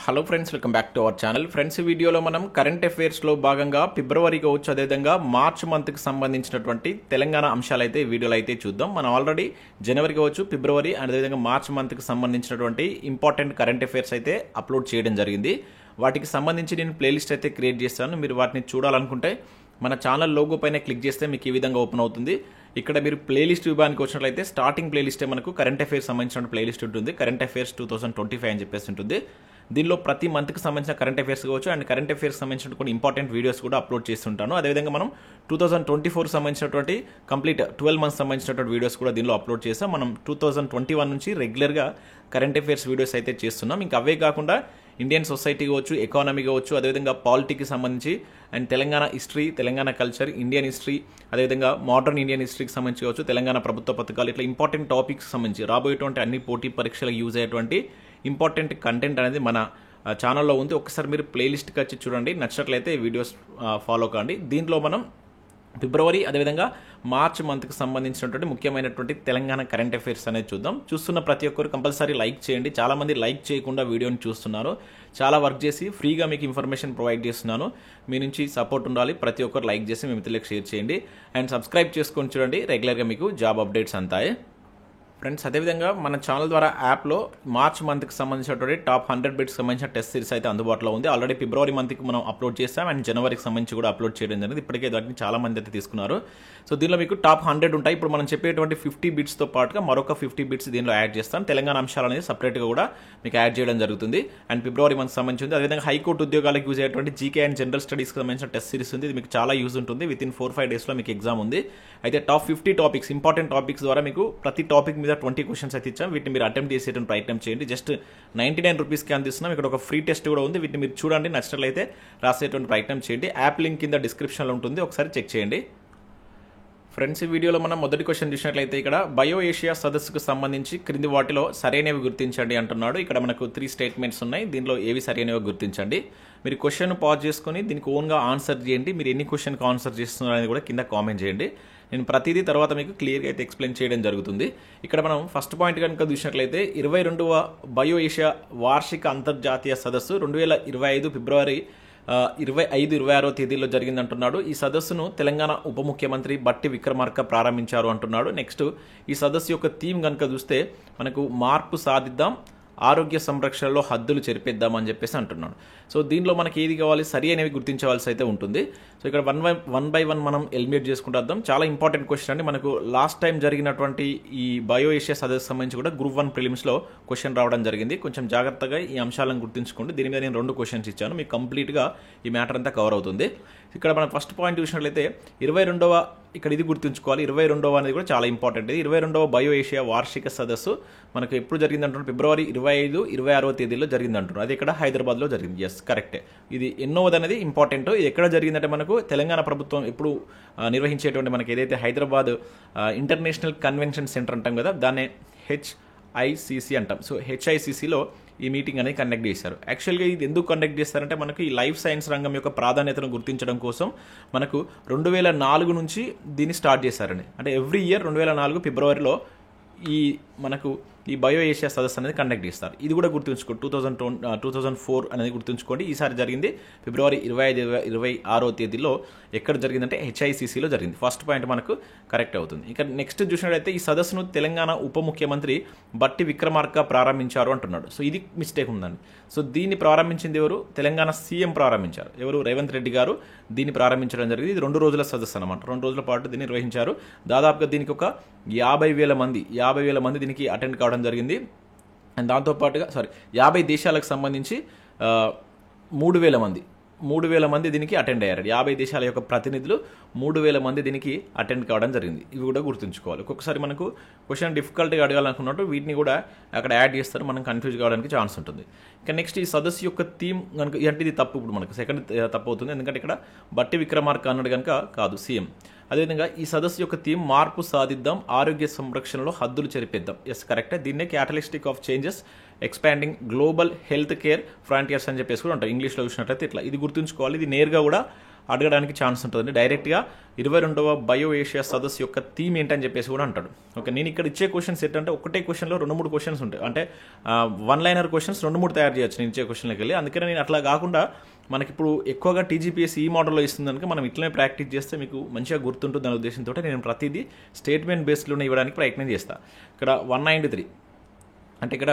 Hello friends, welcome back to our channel. Friends, ఈ వీడియోలో మనం కరెంట్ అఫైర్స్లో భాగంగా ఫిబ్రవరి కావచ్చు, అదేవిధంగా మార్చ్ మంత్కి సంబంధించినటువంటి తెలంగాణ అంశాలు అయితే ఈ వీడియోలో అయితే చూద్దాం. మనం ఆల్రెడీ జనవరి కావచ్చు, ఫిబ్రవరి అదేవిధంగా మార్చ్ మంత్కి సంబంధించినటువంటి ఇంపార్టెంట్ కరెంట్ అఫైర్స్ అయితే అప్లోడ్ చేయడం జరిగింది. వాటికి సంబంధించి నేను ప్లేలిస్ట్ అయితే క్రియేట్ చేస్తాను. మీరు వాటిని చూడాలనుకుంటే మన ఛానల్ లోగో పైన క్లిక్ చేస్తే మీకు ఈ విధంగా ఓపెన్ అవుతుంది. ఇక్కడ మీరు ప్లేలిస్ట్ విభాగానికి వచ్చినట్లయితే స్టార్టింగ్ ప్లేలిస్టే మనకు కరెంట్ అఫైర్స్ సంబంధించిన ప్లేలిస్ట్ ఉంటుంది. కరెంట్ అఫైర్స్ 2025 అని చెప్పేసి ఉంటుంది. దీనిలో ప్రతి మంత్కి సంబంధించిన కరెంట్ అఫైర్స్ కావచ్చు అండ్ కరెంట్ అఫైర్స్ సంబంధించిన కొన్ని ఇంపార్టెంట్ వీడియోస్ కూడా అప్లోడ్ చేస్తుంటాను. అదేవిధంగా మనం 2024 సంబంధించినటువంటి కంప్లీట్ 12 మంత్స్ సంబంధించినటువంటి వీడియోస్ కూడా దీనిలో అప్లోడ్ చేస్తాం. మనం 2021 నుంచి రెగ్యులర్గా కరెంట్ అఫైర్స్ వీడియోస్ అయితే చేస్తున్నాం. ఇంకా అవే కాకుండా ఇండియన్ సొసైటీ కావచ్చు, ఎకానమీ కావచ్చు, అదేవిధంగా పాలిటిక్కి సంబంధించి and Telangana history, Telangana culture, Indian history, అదేవిధంగా మోడర్న్ ఇండియన్ హిస్టరీకి సంబంధించి కావచ్చు, తెలంగాణ ప్రభుత్వ పథకాలు, ఇట్లా ఇంపార్టెంట్ టాపిక్స్ సంబంధించి రాబోయేటువంటి అన్ని పోటీ పరీక్షలకు యూజ్ అయ్యేటువంటి ఇంపార్టెంట్ కంటెంట్ అనేది మన ఛానల్లో ఉంది. ఒకసారి మీరు ప్లేలిస్ట్కి వచ్చి చూడండి, నచ్చినట్లయితే వీడియోస్ ఫాలో కాండి. దీంట్లో మనం ఫిబ్రవరి అదేవిధంగా మార్చ్ మంత్కి సంబంధించినటువంటి ముఖ్యమైనటువంటి తెలంగాణ కరెంట్ అఫైర్స్ అనేది చూద్దాం. చూస్తున్న ప్రతి ఒక్కరు కంపల్సరీ లైక్ చేయండి. చాలామంది లైక్ చేయకుండా వీడియోని చూస్తున్నారు. చాలా వర్క్ చేసి ఫ్రీగా మీకు ఇన్ఫర్మేషన్ ప్రొవైడ్ చేస్తున్నాను. మీ నుంచి సపోర్ట్ ఉండాలి. ప్రతి ఒక్కరు లైక్ చేసి మీ మిత్రులకు షేర్ చేయండి అండ్ సబ్స్క్రైబ్ చేసుకొని చూడండి. రెగ్యులర్గా మీకు జాబ్ అప్డేట్స్ అంతాయి. ఫ్రెండ్స్, అదేవిధంగా మన ఛానల్ ద్వారా యాప్లో మార్చ్ మంత్కి సంబంధించినటువంటి టాప్ 100 బిట్స్ సంబంధించిన టెస్ట్ సిరీస్ అయితే అందుబాటులో ఉంది. ఆల్రెడీ ఫిబ్రవరి మంత్కి మనం అప్లోడ్ చేస్తాం అండ్ జనవరికి సంబంధించి కూడా అప్లోడ్ చేయడం జరిగింది. ఇప్పటికే వాటిని చాలా మంది అయితే తీసుకున్నారు. సో దీనిలో మీకు టాప్ 100 ఉంటాయి. ఇప్పుడు మనం చెప్పేటువంటి 50 బిట్స్తో పాటుగా మరొక 50 బిట్స్ దీనిలో యాడ్ చేస్తాం. తెలంగాణ అంశాలు అనేది సపరేట్గా కూడా మీకు యాడ్ చేయడం జరుగుతుంది. అండ్ ఫిబ్రవరి మంత్ సంబంధించింది. అదేవిధంగా హైకోర్టు ఉద్యోగాలకు యూజ్ అయ్యేటువంటి జీకే అండ్ జనరల్ స్టడీస్కి సంబంధించిన టెస్ట్ సిరీస్ ఉంది. ఇది మీకు చాలా యూజ్ ఉంటుంది. వితిన్ 4-5 డేస్లో మీకు ఎగ్జామ్ ఉంది. అయితే టాప్ 50 టాపిక్స్, ఇంపార్టెంట్ టాపిక్స్ ద్వారా మీకు ప్రతి టాపిక్ మీద 20 క్వశ్చన్స్ అయితే ఇచ్చాం. వీటిని మీరు అటెంప్ట్ చేసేటువంటి ప్రయత్నం చేయండి. జస్ట్ 99 రూపీస్కి అందిస్తున్నాం. ఇక్కడ ఒక ఫ్రీ టెస్ట్ కూడా ఉంది. వీటిని మీరు చూడండి, నచ్చినట్లయితే రాసేటువంటి ప్రయత్నం చేయండి. యాప్ లింక్ కింద డిస్క్రిప్షన్లో ఉంటుంది, ఒకసారి చెక్ చేయండి. ఫ్రెండ్స్, ఈ వీడియోలో మనం మొదటి క్వశ్చన్ చూసినట్లయితే ఇక్కడ బయో ఏషియా సదస్సుకు సంబంధించి క్రింది వాటిలో సరైనవి గుర్తించండి అంటున్నాడు. ఇక్కడ మనకు 3 స్టేట్మెంట్స్ ఉన్నాయి. దీనిలో ఏవి సరైనవి గుర్తించండి. మీరు క్వశ్చన్ పాజ్ చేసుకుని దీనికి ఓన్గా ఆన్సర్ చేయండి. మీరు ఎన్ని క్వశ్చన్కి ఆన్సర్ చేస్తున్నారు అనేది కూడా కింద కామెంట్ చేయండి. నేను ప్రతిదీ తర్వాత మీకు క్లియర్గా అయితే ఎక్స్ప్లెయిన్ చేయడం జరుగుతుంది. ఇక్కడ మనం ఫస్ట్ పాయింట్ కనుక చూసినట్లయితే 22వ బయో ఏషియా వార్షిక అంతర్జాతీయ సదస్సు 2025 ఫిబ్రవరి 25-26 తేదీలో జరిగిందంటున్నాడు. ఈ సదస్సును తెలంగాణ ఉప ముఖ్యమంత్రి బట్టి విక్రమార్క ప్రారంభించారు అంటున్నాడు. నెక్స్ట్, ఈ సదస్సు యొక్క థీమ్ కనుక చూస్తే మనకు మార్పు సాధిద్దాం, ఆరోగ్య సంరక్షణలో హద్దులు చెరిపేద్దామని చెప్పేసి అంటున్నాడు. సో దీనిలో మనకి ఏది కావాలి, సరి అనేవి గుర్తించవలసి అయితే ఉంటుంది. సో ఇక్కడ వన్ బై వన్ మనం ఎలిమినేట్ చేసుకుంటూ వద్దాం. చాలా ఇంపార్టెంట్ క్వశ్చన్ అండి. మనకు లాస్ట్ టైం జరిగినటువంటి ఈ బయో ఏషియా సదస్సు సంబంధించి కూడా గ్రూప్ 1 ప్రిలిమ్స్లో క్వశ్చన్ రావడం జరిగింది. కొంచెం జాగ్రత్తగా ఈ అంశాలను గుర్తుంచుకోండి. దీని మీద నేను 2 క్వశ్చన్స్ ఇచ్చాను. మీకు కంప్లీట్గా ఈ మ్యాటర్ అంతా కవర్ అవుతుంది. ఇక్కడ మనం ఫస్ట్ పాయింట్ చూసినట్లయితే 22వ, ఇక్కడ ఇది గుర్తుంచుకోవాలి. 22వ అనేది కూడా చాలా ఇంపార్టెంట్. ఇది 22వ బయో ఏషియా వార్షిక సదస్సు మనకు ఎప్పుడు జరిగిందంటున్నారు, ఫిబ్రవరి 25-26 తేదీలో జరిగిందంటున్నారు. అది ఇక్కడ హైదరాబాద్లో జరిగింది. ఎస్, కరెక్టే. ఇది ఎన్నోది అనేది ఇంపార్టెంట్. ఇది ఎక్కడ జరిగిందంటే మనకు తెలంగాణ ప్రభుత్వం ఎప్పుడు నిర్వహించేటువంటి మనకి ఏదైతే హైదరాబాద్ ఇంటర్నేషనల్ కన్వెన్షన్ సెంటర్ అంటాం కదా, దాన్నే HICC అంటాం. సో HICCలో ఈ మీటింగ్ అనేది కండక్ట్ చేశారు. యాక్చువల్గా ఇది ఎందుకు కండక్ట్ చేస్తారంటే మనకు ఈ లైఫ్ సైన్స్ రంగం యొక్క ప్రాధాన్యతను గుర్తించడం కోసం మనకు 2004 నుంచి దీన్ని స్టార్ట్ చేశారండి. అంటే ఎవ్రీ ఇయర్ 2004 ఫిబ్రవరిలో మనకు ఈ బయో ఏషియా సదస్సు అనేది కండక్ట్ చేస్తారు. ఇది కూడా గుర్తుంచుకోండి. 2004 అనేది గుర్తుంచుకోండి. ఈసారి జరిగింది ఫిబ్రవరి 25-26 తేదీలో. ఎక్కడ జరిగిందంటే HICCలో జరిగింది. ఫస్ట్ పాయింట్ మనకు కరెక్ట్ అవుతుంది. ఇక నెక్స్ట్ చూసినట్లయితే ఈ సదస్సును తెలంగాణ ఉప ముఖ్యమంత్రి బట్టి విక్రమార్క ప్రారంభించారు అంటున్నాడు. సో ఇది మిస్టేక్ ఉందండి. సో దీన్ని ప్రారంభించింది ఎవరు? తెలంగాణ సీఎం ప్రారంభించారు. ఎవరు? రేవంత్ రెడ్డి గారు దీన్ని ప్రారంభించడం జరిగింది. ఇది 2 రోజుల సదస్సు అనమాట. 2 రోజుల పాటు దీన్ని నిర్వహించారు. దాదాపుగా దీనికి ఒక 50,000 మంది దీనికి అటెండ్ కావడం జరిగింది. అండ్ దాంతోపాటుగా 50 దేశాలకు సంబంధించి 3,000 మంది దీనికి అటెండ్ అయ్యారు. 50 దేశాల యొక్క ప్రతినిధులు 3,000 మంది దీనికి అటెండ్ కావడం జరిగింది. ఇవి కూడా గుర్తుంచుకోవాలి. ఒక్కొక్కసారి మనకు క్వశ్చన్ డిఫికల్ట్గా అడగాలనుకున్నట్టు వీటిని కూడా అక్కడ యాడ్ చేస్తారు. మనం కన్ఫ్యూజ్ కావడానికి ఛాన్స్ ఉంటుంది. ఇక నెక్స్ట్, ఈ సదస్సు యొక్క థీమ్ కనుక అంటే ఇది తప్పు. ఇప్పుడు మనకు సెకండ్ తప్పు అవుతుంది. ఎందుకంటే ఇక్కడ బట్టి విక్రమార్క అన్నాడు కనుక కాదు, సీఎం. అదేవిధంగా ఈ సదస్సు యొక్క థీమ్ మార్పు సాధిద్దాం, ఆరోగ్య సంరక్షణలో హద్దులు చెరిపేద్దాం. ఎస్, కరెక్టే. దీన్నే catalystic of changes expanding global health care frontiers అని చెప్పేసి కూడా ఉంటాయి ఇంగ్లీష్లో చూసినట్లయితే. ఇట్లా ఇది గుర్తుంచుకోవాలి. ఇది నేరుగా కూడా అడగడానికి ఛాన్స్ ఉంటుందండి. డైరెక్ట్గా 22వ బయో ఏషియా సదస్సు యొక్క థీమ్ ఏంటని చెప్పేసి కూడా అంటాడు. ఓకే, నేను ఇక్కడ ఇచ్చే క్వశ్చన్స్ ఏంటంటే ఒకటే క్వశ్చన్లో 2-3 క్వశ్చన్స్ ఉంటాయి. అంటే 1 లైనర్ క్వశ్చన్స్ 2-3 తయారు చేయొచ్చు నేను ఇచ్చే క్వశ్చన్లోకి వెళ్ళి. అందుకని నేను అట్లా కాకుండా మనకిప్పుడు ఎక్కువగా టీజీపీఎస్సీ ఈ మోడల్లో ఇస్తుంది కనుక మనం ఇట్లనే ప్రాక్టీస్ చేస్తే మీకు మంచిగా గుర్తుంటుంది అనే ఉద్దేశంతో నేను ప్రతిదీ స్టేట్మెంట్ బేస్డ్లోనే ఇవ్వడానికి ప్రయత్నం చేస్తాను. ఇక్కడ 193 అంటే ఇక్కడ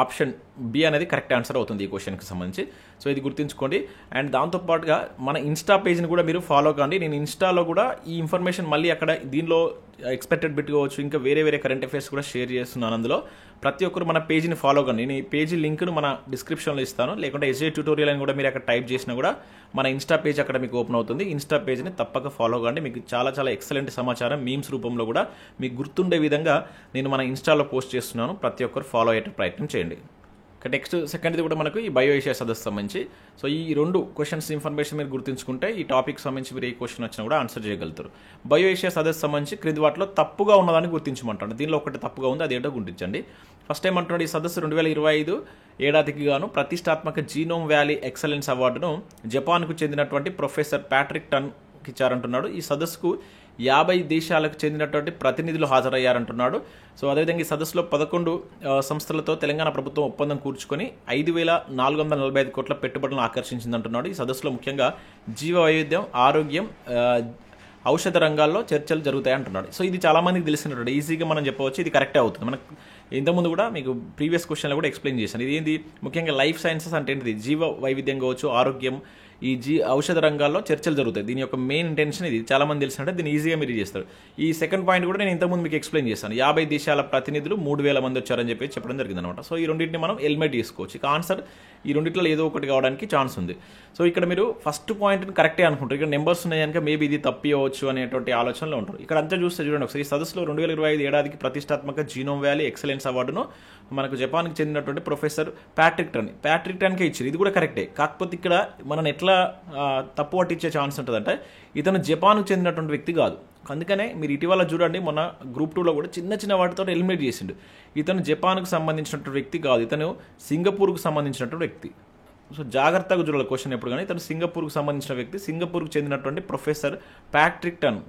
ఆప్షన్ బి అనేది కరెక్ట్ ఆన్సర్ అవుతుంది ఈ క్వశ్చన్కి సంబంధించి. సో ఇది గుర్తుంచుకోండి. అండ్ దాంతోపాటుగా మన ఇన్స్టా పేజ్ని కూడా మీరు ఫాలో కాండి. నేను ఇన్స్టాలో కూడా ఈ ఇన్ఫర్మేషన్ మళ్ళీ అక్కడ దీనిలో ఎక్స్పెక్టెడ్ బిట్ కావచ్చు, ఇంకా వేరే వేరే కరెంట్ అఫైర్స్ కూడా షేర్ చేస్తున్నాను. అందులో ప్రతి ఒక్కరు మన పేజ్ని ఫాలో కండి. నేను ఈ పేజీ లింక్ను మన డిస్క్రిప్షన్లో ఇస్తాను, లేకుంటే ఎస్జే ట్యూటోరియల్ అని కూడా మీరు అక్కడ టైప్ చేసినా కూడా మన ఇన్స్టా పేజ్ అక్కడ మీకు ఓపెన్ అవుతుంది. ఇన్స్టా పేజ్ని తప్పక ఫాలో కండి. మీకు చాలా చాలా ఎక్సలెంట్ సమాచారం మీమ్స్ రూపంలో కూడా మీకు గుర్తుండే విధంగా నేను మన ఇన్స్టాలో పోస్ట్ చేస్తున్నాను. ప్రతి ఒక్కరు ఫాలో అయ్యే ప్రయత్నం చేయండి. నెక్స్ట్ సెకండ్ది కూడా మనకు ఈ బయో ఏషియా సదస్సు సంబంధించి. సో ఈ 2 క్వశ్చన్స్ ఇన్ఫర్మేషన్ మీరు గుర్తుంచుకుంటే ఈ టాపిక్ సంబంధించి మీరు ఏ క్వశ్చన్ వచ్చినా కూడా ఆన్సర్ చేయగలుగుతారు. బయో ఏషియా సదస్సు సంబంధించి క్రింది వాటిలో తప్పుగా ఉన్నదాన్ని గుర్తించమంటాడు. దీనిలో ఒకటి తప్పుగా ఉంది, అదేంటో గుర్తించండి. ఫస్ట్ ఏమంటున్నాడు, ఈ సదస్సు 2025 ఏడాదికి గాను ప్రతిష్టాత్మక జీనోమ్ వ్యాలీ ఎక్సలెన్స్ అవార్డును జపాన్కు చెందినటువంటి ప్రొఫెసర్ ప్యాట్రిక్ టన్కి ఇచ్చారంటున్నాడు. ఈ సదస్సుకు 50 దేశాలకు చెందినటువంటి ప్రతినిధులు హాజరయ్యారంటున్నాడు. సో అదేవిధంగా ఈ సదస్సులో 11 సంస్థలతో తెలంగాణ ప్రభుత్వం ఒప్పందం కూర్చుకొని 5,445 కోట్ల పెట్టుబడులను ఆకర్షించిందంటున్నాడు. ఈ సదస్సులో ముఖ్యంగా జీవ వైవిధ్యం, ఆరోగ్యం, ఔషధ రంగాల్లో చర్చలు జరుగుతాయి అంటున్నాడు. సో ఇది చాలా మందికి తెలిసినటువంటి ఈజీగా మనం చెప్పవచ్చు, ఇది కరెక్టే అవుతుంది. మనకు ఇంతకుముందు కూడా మీకు ప్రీవియస్ క్వశ్చన్లో కూడా ఎక్స్ప్లెయిన్ చేశాను. ఇది ఏంది, ముఖ్యంగా లైఫ్ సైన్సెస్ అంటే ఏంటిది, జీవ వైవిధ్యం కావచ్చు, ఆరోగ్యం, ఈ ఔషధ రంగాల్లో చర్చలు జరుగుతాయి. దీని యొక్క మెయిన్ ఇంటెన్షన్ ఇది. చాలా మంది తెలిసినట్టే దీన్ని ఈజీగా మీరు చేస్తారు. ఈ సెకండ్ పాయింట్ కూడా నేను ఇంతకుముందు మీకు ఎక్స్ప్లెయిన్ చేస్తాను. 50 దేశాల ప్రతినిధులు 3,000 మంది వచ్చారని చెప్పి చెప్పడం జరిగింది అనమాట. సో ఈ రెండింటిని మనం ఎలిమినేట్ చేసుకోవచ్చు. ఇక ఆన్సర్ ఈ రెండిట్లో ఏదో ఒకటి కావడానికి ఛాన్స్ ఉంది. సో ఇక్కడ మీరు ఫస్ట్ పాయింట్ని కరెక్టే అనుకుంటారు. ఇక్కడ నెంబర్స్ ఉన్నాయి కనుక మేబీ ఇది తప్పియవచ్చు అనేటువంటి ఆలోచనలో ఉంటారు. ఇక్కడ అంతా చూస్తే చూడండి ఒకసారి, ఈ సదస్సులో 2025 ఏడాదికి ప్రతిష్టాత్మక జీనోమ్ వ్యాలీ ఎక్సలెన్స్ అవార్డును మనకు జపాన్కి చెందినటువంటి ప్రొఫెసర్ ప్యాట్రిక్ టన్కే ఇచ్చారు. ఇది కూడా కరెక్టే. కాకపోతే ఇక్కడ మనం ఎట్లా తప్పు పట్టించే ఛాన్స్ ఉంటుందంటే, ఇతను జపాన్కు చెందినటువంటి వ్యక్తి కాదు. అందుకనే మీరు ఇటీవల చూడండి, మొన్న గ్రూప్ 2లో కూడా చిన్న చిన్న వాటితో ఎలిమినేట్ చేసిండు. ఇతను జపాన్కు సంబంధించినటువంటి వ్యక్తి కాదు, ఇతను సింగపూర్కు సంబంధించినటువంటి వ్యక్తి. సో జాగ్రత్తగా చూడాలి క్వశ్చన్ ఎప్పుడు కానీ. ఇతను సింగపూర్కు సంబంధించిన వ్యక్తి, సింగపూర్కు చెందినటువంటి ప్రొఫెసర్ ప్యాట్రిక్ టన్.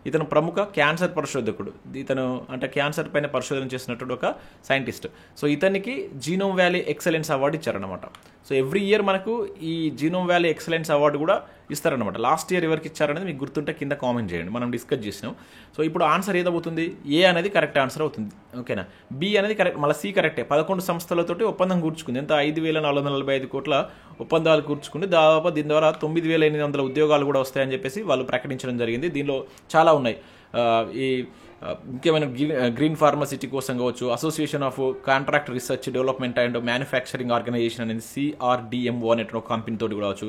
ఇతను ప్రముఖ క్యాన్సర్ పరిశోధకుడు. ఇతను అంటే క్యాన్సర్ పైన పరిశోధన చేసినటువంటి ఒక సైంటిస్ట్. సో ఇతనికి జీనోమ్ వ్యాలీ ఎక్సలెన్స్ అవార్డు ఇచ్చారనమాట. సో ఎవ్రీ ఇయర్ మనకు ఈ జీనోమ్ వ్యాలీ ఎక్సలెన్స్ అవార్డు కూడా ఇస్తారనమాట. లాస్ట్ ఇయర్ ఎవరికి ఇచ్చారనేది మీకు గుర్తుంటే కింద కామెంట్ చేయండి, మనం డిస్కస్ చేసినాం. సో ఇప్పుడు ఆన్సర్ ఏదవుతుంది, ఏ అనేది కరెక్ట్ ఆన్సర్ అవుతుంది. ఓకేనా, బి అనేది కరెక్ట్, మళ్ళీ సి కరెక్టే. 11 సంస్థలతోటి ఒప్పందం కూర్చుకుంది. ఎంత, 5,445 కోట్ల ఒప్పందాలు కూర్చుకుంది. దాదాపు దీని ద్వారా 9,800 ఉద్యోగాలు కూడా వస్తాయని చెప్పేసి వాళ్ళు ప్రకటించడం జరిగింది. దీనిలో చాలా ఉన్నాయి. ఈ ముఖ్యమైన గ్రీన్ ఫార్మసిటీ కోసం కావచ్చు, association of contract research development and manufacturing organization అనేది CRDMO అనే కంపెనీ తోటి కూడా కావచ్చు,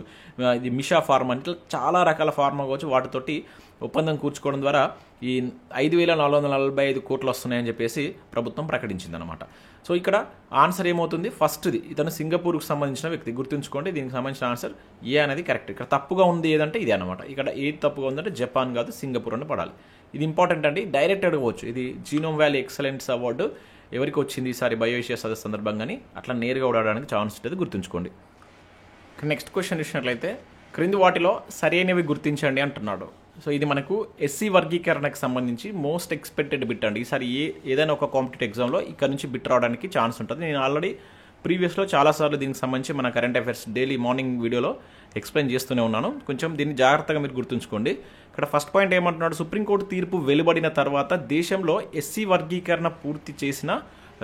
ఇది మిషా ఫార్మా, అంటే చాలా రకాల ఫార్మా కావచ్చు, వాటితోటి ఒప్పందం కూర్చుకోవడం ద్వారా ఈ 5,445 కోట్లు వస్తున్నాయని చెప్పేసి ప్రభుత్వం ప్రకటించిందనమాట. సో ఇక్కడ ఆన్సర్ ఏమవుతుంది, ఫస్ట్ది ఇతను సింగపూర్కు సంబంధించిన వ్యక్తి. గుర్తుంచుకోండి, దీనికి సంబంధించిన ఆన్సర్ ఏ అనేది కరెక్ట్. ఇక్కడ తప్పుగా ఉంది ఏదంటే ఇదే అనమాట. ఇక్కడ ఏది తప్పుగా ఉందంటే జపాన్ కాదు సింగపూర్ అని పడాలి. ఇది ఇంపార్టెంట్ అండి, డైరెక్ట్ అడగవచ్చు. ఇది జీనోమ్ వ్యాలీ ఎక్సలెన్స్ అవార్డు ఎవరికి వచ్చింది ఈసారి బయో ఏషియా సదస్సు సందర్భంగాని, అట్లా నేరుగా ఉండడానికి ఛాన్స్ ఉంటుంది, గుర్తుంచుకోండి. నెక్స్ట్ క్వశ్చన్ ఇచ్చినట్లయితే, క్రింది వాటిలో సరైనవి గుర్తించండి అంటున్నాడు. సో ఇది మనకు ఎస్సీ వర్గీకరణకు సంబంధించి మోస్ట్ ఎక్స్పెక్టెడ్ బిట్ అండి. ఈసారి ఏదైనా ఒక కాంపిటేటివ్ ఎగ్జామ్లో ఇక్కడ నుంచి బిట్ రావడానికి ఛాన్స్ ఉంటుంది. నేను ఆల్రెడీ ప్రీవియస్లో చాలాసార్లు దీనికి సంబంధించి మన కరెంట్ అఫైర్స్ డైలీ మార్నింగ్ వీడియోలో ఎక్స్ప్లెయిన్ చేస్తూనే ఉన్నాను. కొంచెం దీన్ని జాగ్రత్తగా మీరు గుర్తుంచుకోండి. ఇక్కడ ఫస్ట్ పాయింట్ ఏమంటున్నాడు, సుప్రీంకోర్టు తీర్పు వెలువడిన తర్వాత దేశంలో ఎస్సీ వర్గీకరణ పూర్తి చేసిన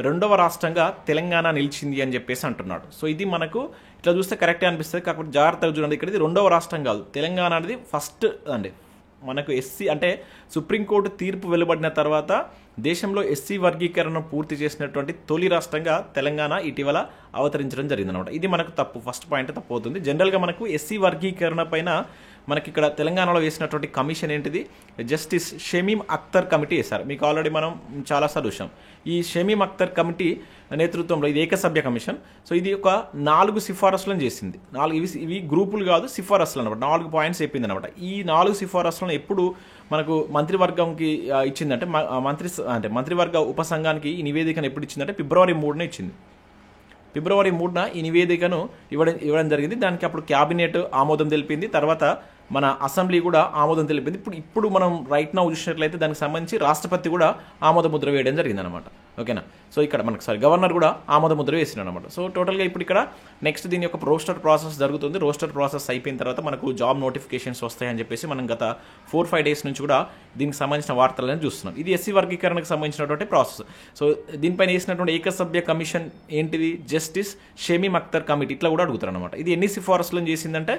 2వ రాష్ట్రంగా తెలంగాణ నిలిచింది అని చెప్పేసి అంటున్నాడు. సో ఇది మనకు ఇట్లా చూస్తే కరెక్టే అనిపిస్తుంది, కాకపోతే జాగ్రత్తగా చూడండి, ఇక్కడ ఇది 2వ రాష్ట్రం కాదు, తెలంగాణ అనేది ఫస్ట్ అండి. మనకు ఎస్సీ అంటే సుప్రీంకోర్టు తీర్పు వెలువడిన తర్వాత దేశంలో ఎస్సీ వర్గీకరణ పూర్తి చేసినటువంటి తొలి రాష్ట్రంగా తెలంగాణ ఇటీవల అవతరించడం జరిగిందనమాట. ఇది మనకు తప్పు, ఫస్ట్ పాయింట్ తప్పు అవుతుంది. జనరల్గా మనకు ఎస్సీ వర్గీకరణ పైన మనకి ఇక్కడ తెలంగాణలో వేసినటువంటి కమిషన్ ఏంటిది, జస్టిస్ షమీమ్ అఖ్తర్ కమిటీ వేశారు. మీకు ఆల్రెడీ మనం చాలాసార్లు చూసాం. ఈ షమీమ్ అఖ్తర్ కమిటీ నేతృత్వంలో ఇది ఏకసభ్య కమిషన్. సో ఇది ఒక 4 సిఫారసులను చేసింది. ఇవి గ్రూపులు కాదు, సిఫారసులు అనమాట. 4 పాయింట్స్ చెప్పింది అనమాట. ఈ 4 సిఫారసులను ఎప్పుడు మనకు మంత్రివర్గంకి ఇచ్చిందంటే, మంత్రివర్గ ఉపసంఘానికి ఈ నివేదికను ఎప్పుడు ఇచ్చిందంటే February 3న ఇచ్చింది. ఫిబ్రవరి 3న ఈ నివేదికను ఇవ్వడం జరిగింది. దానికి అప్పుడు క్యాబినెట్ ఆమోదం తెలిపింది. తర్వాత మన అసెంబ్లీ కూడా ఆమోదం తెలిపింది. ఇప్పుడు మనం రైట్ నౌ చూసినట్లయితే దానికి సంబంధించి రాష్ట్రపతి కూడా ఆమోద ముద్ర వేయడం జరిగింది అనమాట. ఓకేనా. సో ఇక్కడ మనకు గవర్నర్ కూడా ఆమోద ముద్ర వేసింది అనమాట. సో టోటల్గా ఇప్పుడు ఇక్కడ నెక్స్ట్ దీని యొక్క రోస్టర్ ప్రాసెస్ జరుగుతుంది. రోస్టర్ ప్రాసెస్ అయిపోయిన తర్వాత మనకు జాబ్ నోటిఫికేషన్స్ వస్తాయని చెప్పేసి మనం గత 4-5 డేస్ నుంచి కూడా దీనికి సంబంధించిన వార్తలను చూస్తున్నాం. ఇది ఎస్సీ వర్గీకరణకు సంబంధించినటువంటి ప్రాసెస్. సో దీనిపైన వేసినటువంటి ఏకసభ్య కమిషన్ ఏంటిది? జస్టిస్ షమీమ్ అఖ్తర్ కమిటీ ఇట్లా కూడా అడుగుతారు అనమాట. ఇది ఎన్ని సిఫారసులను చేసిందంటే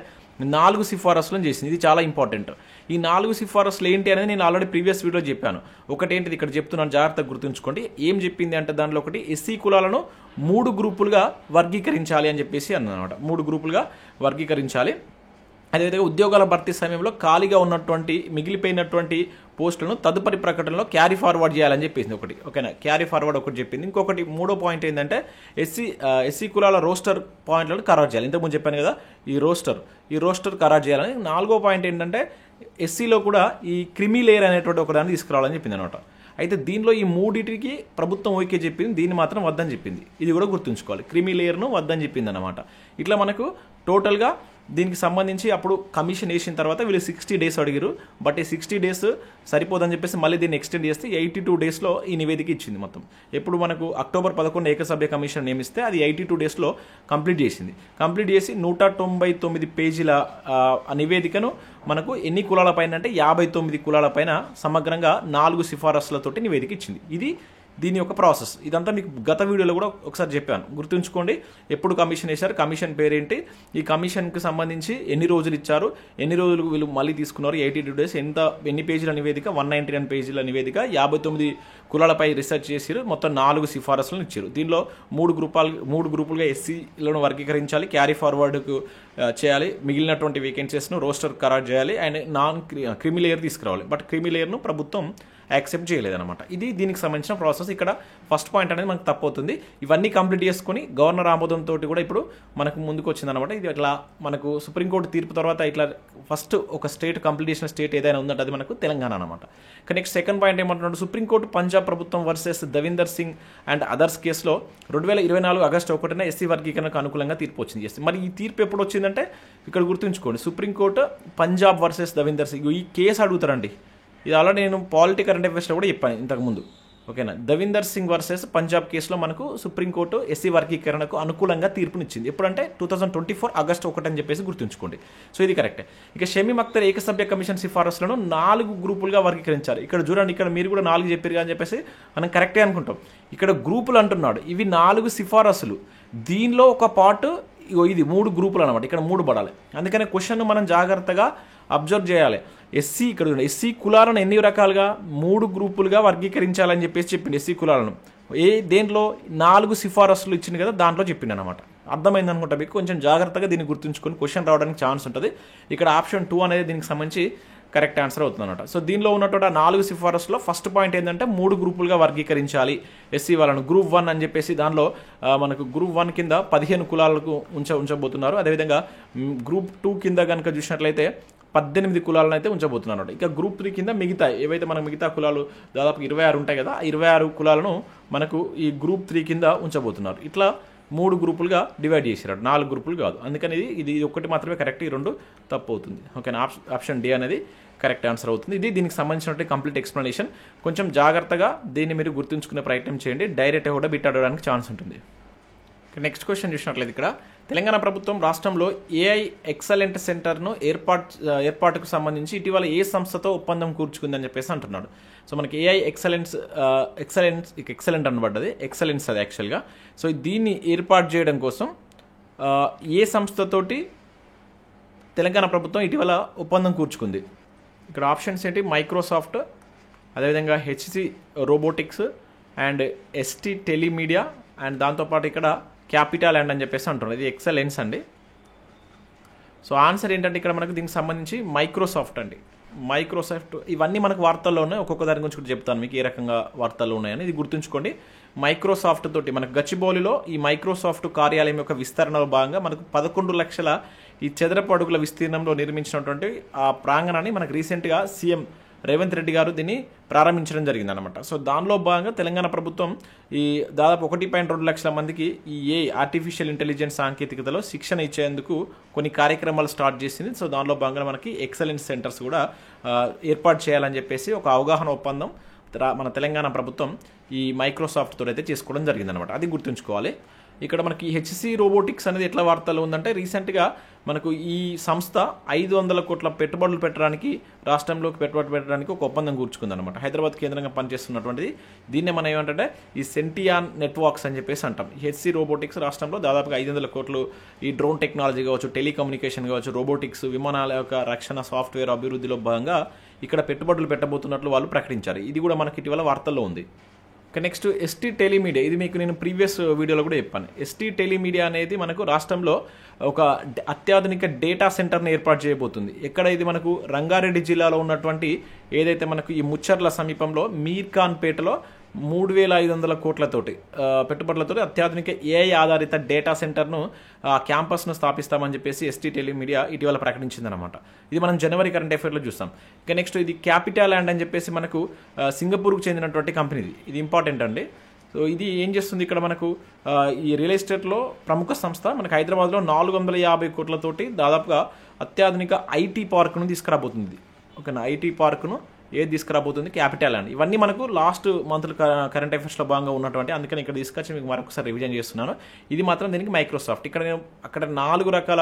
4 సిఫారసులను చేసింది. ఇది చాలా ఇంపార్టెంట్. ఈ 4 సిఫారసులు ఏంటి అనేది నేను ఆల్రెడీ ప్రీవియస్ వీడియో చెప్పాను. ఒకటేంటిది ఇక్కడ చెప్తున్నాను, జాగ్రత్తగా గుర్తుంచుకోండి. ఏం చెప్పింది అంటే దాంట్లో ఒకటి ఎస్సీ కులాలను 3 గ్రూపులుగా వర్గీకరించాలి అని చెప్పేసి అన్నమాట. 3 గ్రూపులుగా వర్గీకరించాలి. అదేవిధంగా ఉద్యోగాల భర్తీ సమయంలో ఖాళీగా ఉన్నటువంటి మిగిలిపోయినటువంటి పోస్టులను తదుపరి ప్రకటనలో క్యారీ ఫార్వర్డ్ చేయాలని చెప్పింది ఒకటి. ఓకేనా, క్యారీ ఫార్వర్డ్ ఒకటి చెప్పింది. ఇంకొకటి 3వ పాయింట్ ఏంటంటే ఎస్సీ కులాల రోస్టర్ పాయింట్లను ఖరారు చేయాలి. ఇంతకుముందు చెప్పాను కదా ఈ రోస్టర్ ఖరారు చేయాలని. 4వ పాయింట్ ఏంటంటే ఎస్సీలో కూడా ఈ క్రిమీ లేయర్ అనేటువంటి ఒకదాన్ని తీసుకురావాలని చెప్పింది అనమాట. అయితే దీనిలో ఈ మూడింటికి ప్రభుత్వం ఓకే చెప్పింది, దీన్ని మాత్రం వద్దని చెప్పింది. ఇది కూడా గుర్తుంచుకోవాలి, క్రిమీ లేయర్ను వద్దని చెప్పింది అనమాట. ఇట్లా మనకు టోటల్గా దీనికి సంబంధించి అప్పుడు కమిషన్ వేసిన తర్వాత వీళ్ళు 60 డేస్ అడిగారు. బట్ ఈ 60 డేస్ సరిపోదని చెప్పేసి మళ్ళీ దీన్ని ఎక్స్టెండ్ చేస్తే 82 డేస్లో ఈ నివేదిక ఇచ్చింది మొత్తం. ఎప్పుడు మనకు అక్టోబర్ 11 ఏకసభ్య కమిషన్ నియమిస్తే అది 82 డేస్లో కంప్లీట్ చేసి 199 పేజీల నివేదికను మనకు ఎన్ని కులాలపైన అంటే 59 కులాలపైన సమగ్రంగా 4 సిఫారసులతోటి నివేదిక ఇచ్చింది. ఇది దీని యొక్క ప్రాసెస్. ఇదంతా మీకు గత వీడియోలో కూడా ఒకసారి చెప్పాను, గుర్తుంచుకోండి. ఎప్పుడు కమిషన్ వేశారు, కమిషన్ పేరేంటి, ఈ కమిషన్కి సంబంధించి ఎన్ని రోజులు ఇచ్చారు, ఎన్ని రోజులు వీళ్ళు మళ్ళీ తీసుకున్నారు, 82 డేస్, ఎన్ని పేజీల నివేదిక, 199 పేజీల నివేదిక, 59 కులాలపై రీసెర్చ్ చేసారు, మొత్తం 4 సిఫారసులను ఇచ్చారు. దీనిలో 3 గ్రూపులుగా ఎస్సీలను వర్గీకరించాలి, క్యారీ ఫార్వర్డ్కు చేయాలి, మిగిలినటువంటి వేకెన్సీస్ను రోస్టర్ ఖరారు చేయాలి, అండ్ నాన్ క్రిమి లేయర్ తీసుకురావాలి. బట్ క్రిమి లేయర్ను ప్రభుత్వం యాక్సెప్ట్ చేయలేదన్నమాట. ఇది దీనికి సంబంధించిన ప్రాసెస్. ఇక్కడ ఫస్ట్ పాయింట్ అనేది మనకు తప్పవుతుంది. ఇవన్నీ కంప్లీట్ చేసుకుని గవర్నర్ ఆమోదంతో కూడా ఇప్పుడు మనకు ముందుకు వచ్చిందనమాట. ఇది ఇట్లా మనకు సుప్రీంకోర్టు తీర్పు తర్వాత ఇట్లా ఫస్ట్ ఒక స్టేట్ కంప్లీట్ చేసిన స్టేట్ ఏదైనా ఉందంటే అది మనకు తెలంగాణ అనమాట. నెక్స్ట్ సెకండ్ పాయింట్ ఏమంటున్నాడు, సుప్రీంకోర్టు పంజాబ్ ప్రభుత్వం versus Davinder Singh and others కేసులో 2024 ఆగస్టు 1న ఎస్సీ వర్గీకరణకు అనుకూలంగా తీర్పు వచ్చింది. మరి ఈ తీర్పు ఎప్పుడు వచ్చిందంటే ఇక్కడ గుర్తుంచుకోండి, సుప్రీంకోర్టు పంజాబ్ వర్సెస్ దవిందర్ సింగ్ ఈ కేసు అడుగుతారండి. ఇది ఆల్రెడీ నేను పాలిటీ కరెంట్ అఫైర్స్లో కూడా చెప్పాను ఇంతకుముందు. ఓకేనా, దవిందర్ సింగ్ వర్సెస్ పంజాబ్ కేసులో మనకు సుప్రీంకోర్టు ఎస్సీ వర్గీకరణకు అనుకూలంగా తీర్పునిచ్చింది. ఎప్పుడంటే 2024 ఆగస్టు 1 అని చెప్పేసి గుర్తుంచుకోండి. సో ఇది కరెక్టే. ఇక షమీమ్ అఖ్తర్ ఏకసభ్య కమిషన్ సిఫారసులను 4 గ్రూపులుగా వర్గీకరించారు. ఇక్కడ చూడండి, ఇక్కడ మీరు కూడా 4 చెప్పారు అని చెప్పేసి మనం కరెక్టే అనుకుంటాం. ఇక్కడ గ్రూపులు అంటున్నాడు, ఇవి 4 సిఫారసులు, దీనిలో ఒక పార్ట్ ఇది 3 గ్రూపులు అనమాట. ఇక్కడ 3 పడాలి. అందుకనే క్వశ్చన్ మనం జాగ్రత్తగా అబ్జర్వ్ చేయాలి. ఇక్కడ ఎస్సీ కులాలను ఎన్ని రకాలుగా 3 గ్రూపులుగా వర్గీకరించాలని చెప్పేసి చెప్పింది. ఎస్సీ కులాలను దేంట్లో 4 సిఫారసులు ఇచ్చింది కదా, దాంట్లో చెప్పింది అనమాట. అర్థమైంది అనుకుంటా మీకు. కొంచెం జాగ్రత్తగా దీన్ని గుర్తుంచుకొని క్వశ్చన్ రావడానికి ఛాన్స్ ఉంటుంది. ఇక్కడ ఆప్షన్ 2 అనేది దీనికి సంబంధించి కరెక్ట్ ఆన్సర్ అవుతుంది అనమాట. సో దీనిలో ఉన్నటువంటి 4 సిఫారసులో ఫస్ట్ పాయింట్ ఏంటంటే 3 గ్రూపులుగా వర్గీకరించాలి ఎస్సీ వాళ్ళను. గ్రూప్ 1 అని చెప్పేసి దానిలో మనకు గ్రూప్ 1 కింద 15 కులాలకు ఉంచబోతున్నారు. అదేవిధంగా గ్రూప్ 2 కింద కనుక చూసినట్లయితే 18 కులాలను అయితే ఉంచబోతున్నారు. ఇక గ్రూప్ 3 కింద మిగతా ఏవైతే మనకు మిగతా కులాలు దాదాపు 26 ఉంటాయి కదా, 26 కులాలను మనకు ఈ గ్రూప్ 3 కింద ఉంచబోతున్నారు. ఇట్లా 3 గ్రూపులుగా డివైడ్ చేశారు, 4 గ్రూపులు కాదు. అందుకని ఇది ఒకటి మాత్రమే కరెక్ట్, ఈ 2 తప్పు అవుతుంది. ఓకేనా, ఆప్షన్ డి అనేది కరెక్ట్ ఆన్సర్ అవుతుంది. ఇది దీనికి సంబంధించినటువంటి కంప్లీట్ ఎక్స్ప్లెనేషన్. కొంచెం జాగ్రత్తగా దీన్ని మీరు గుర్తుంచుకునే ప్రయత్నం చేయండి, డైరెక్ట్ కూడా బిట్ అడగడానికి ఛాన్స్ ఉంటుంది. నెక్స్ట్ క్వశ్చన్ చూసినట్లయితే ఇక్కడ తెలంగాణ ప్రభుత్వం రాష్ట్రంలో ఏఐ ఎక్సలెంట్ సెంటర్ను ఏర్పాటుకు సంబంధించి ఇటీవల ఏ సంస్థతో ఒప్పందం కూర్చుకుందని చెప్పేసి అంటున్నాడు. సో మనకి ఏఐ ఎక్సలెంట్ అనబడ్డది, ఎక్సలెన్స్ అది యాక్చువల్గా. సో దీన్ని ఏర్పాటు చేయడం కోసం ఏ సంస్థతోటి తెలంగాణ ప్రభుత్వం ఇటీవల ఒప్పందం కూర్చుకుంది? ఇక్కడ ఆప్షన్స్ ఏంటి, మైక్రోసాఫ్ట్, అదేవిధంగా HC robotics and ST Telemedia, and దాంతోపాటు ఇక్కడ క్యాపిటల్ అండ్ అని చెప్పేసి అంటున్నారు. ఇది ఎక్సలెన్స్ అండి. సో ఆన్సర్ ఏంటంటే ఇక్కడ మనకు దీనికి సంబంధించి మైక్రోసాఫ్ట్ అండి. మైక్రోసాఫ్ట్ ఇవన్నీ మనకు వార్తల్లో ఉన్నాయి. ఒక్కొక్క దాని గురించి కూడా చెప్తాను మీకు ఏ రకంగా వార్తల్లో ఉన్నాయని. ఇది గుర్తుంచుకోండి. మైక్రోసాఫ్ట్ తోటి మనకు గచ్చిబౌలిలో ఈ మైక్రోసాఫ్ట్ కార్యాలయం యొక్క విస్తరణలో భాగంగా మనకు 11 లక్షల ఈ చదరపు అడుగుల విస్తీర్ణంలో నిర్మించినటువంటి ఆ ప్రాంగణాన్ని మనకు రీసెంట్గా సీఎం రేవంత్ రెడ్డి గారు దీన్ని ప్రారంభించడం జరిగిందనమాట. సో దానిలో భాగంగా తెలంగాణ ప్రభుత్వం ఈ దాదాపు 1.2 లక్షల మందికి ఈ ఆర్టిఫిషియల్ ఇంటెలిజెన్స్ సాంకేతికతలో శిక్షణ ఇచ్చేందుకు కొన్ని కార్యక్రమాలు స్టార్ట్ చేసింది. సో దానిలో భాగంగా మనకి ఎక్సలెన్స్ సెంటర్స్ కూడా ఏర్పాటు చేయాలని చెప్పేసి ఒక అవగాహన ఒప్పందం మన తెలంగాణ ప్రభుత్వం ఈ మైక్రోసాఫ్ట్ తో అయితే చేసుకోవడం జరిగిందనమాట. అది గుర్తుంచుకోవాలి. ఇక్కడ మనకి హెచ్సి రోబోటిక్స్ అనేది ఎట్లా వార్తలు ఉందంటే, రీసెంట్గా మనకు ఈ సంస్థ 500 కోట్ల పెట్టుబడులు పెట్టడానికి, రాష్ట్రంలోకి పెట్టుబడి పెట్టడానికి ఒక ఒప్పందం కూర్చుకుందనమాట. హైదరాబాద్ కేంద్రంగా పనిచేస్తున్నటువంటిది. దీన్నే మనం ఏమంటే ఈ సెంటియాన్ నెట్వర్క్స్ అని చెప్పేసి అంటాం. హెచ్సి రోబోటిక్స్ రాష్ట్రంలో దాదాపుగా 500 కోట్లు ఈ డ్రోన్ టెక్నాలజీ కావచ్చు, టెలికమ్యూనికేషన్ కావచ్చు, రోబోటిక్స్, విమానాల యొక్క రక్షణ సాఫ్ట్వేర్ అభివృద్ధిలో భాగంగా ఇక్కడ పెట్టుబడులు పెట్టబోతున్నట్లు వాళ్ళు ప్రకటించారు. ఇది కూడా మనకి ఇటీవల వార్తల్లో ఉంది. నెక్స్ట్ ఎస్టీ టెలిమీడియా, ఇది మీకు నేను ప్రీవియస్ వీడియోలో కూడా చెప్పాను. ఎస్టీ టెలిమీడియా అనేది మనకు రాష్ట్రంలో ఒక అత్యాధునిక డేటా సెంటర్ని ఏర్పాటు చేయబోతుంది. ఎక్కడ ఇది మనకు రంగారెడ్డి జిల్లాలో ఉన్నటువంటి ఏదైతే మనకు ఈ ముచ్చర్ల సమీపంలో మీర్ఖాన్పేటలో 3,500 కోట్లతోటి పెట్టుబడులతో అత్యాధునిక ఏఐ ఆధారిత డేటా సెంటర్ను క్యాంపస్ను స్థాపిస్తామని చెప్పేసి ఎస్టీ టెలిమీడియా ఇటీవల ప్రకటించిందనమాట. ఇది మనం జనవరి కరెంట్ అఫైర్లో చూస్తాం. ఇక నెక్స్ట్ ఇది క్యాపిటల్ ల్యాండ్ అని చెప్పేసి మనకు సింగపూర్కు చెందినటువంటి కంపెనీ. ఇది ఇంపార్టెంట్ అండి. సో ఇది ఏం చేస్తుంది, ఇక్కడ మనకు ఈ రియల్ ఎస్టేట్లో ప్రముఖ సంస్థ మనకు హైదరాబాద్లో 450 కోట్లతోటి దాదాపుగా అత్యాధునిక ఐటీ పార్కును తీసుకురాబోతుంది. ఓకేనా, ఐటీ పార్కును ఏది తీసుకురాబోతుంది, క్యాపిటల్ ల్యాండ్. ఇవన్నీ మనకు లాస్ట్ మంత్ కరెంట్ అఫైర్స్లో భాగంగా ఉన్నటువంటి, అందుకని ఇక్కడ తీసుకొచ్చి మీకు మరొకసారి రివిజన్ చేస్తున్నాను. ఇది మాత్రం దీనికి మైక్రోసాఫ్ట్. ఇక్కడ నేను అక్కడ 4 రకాల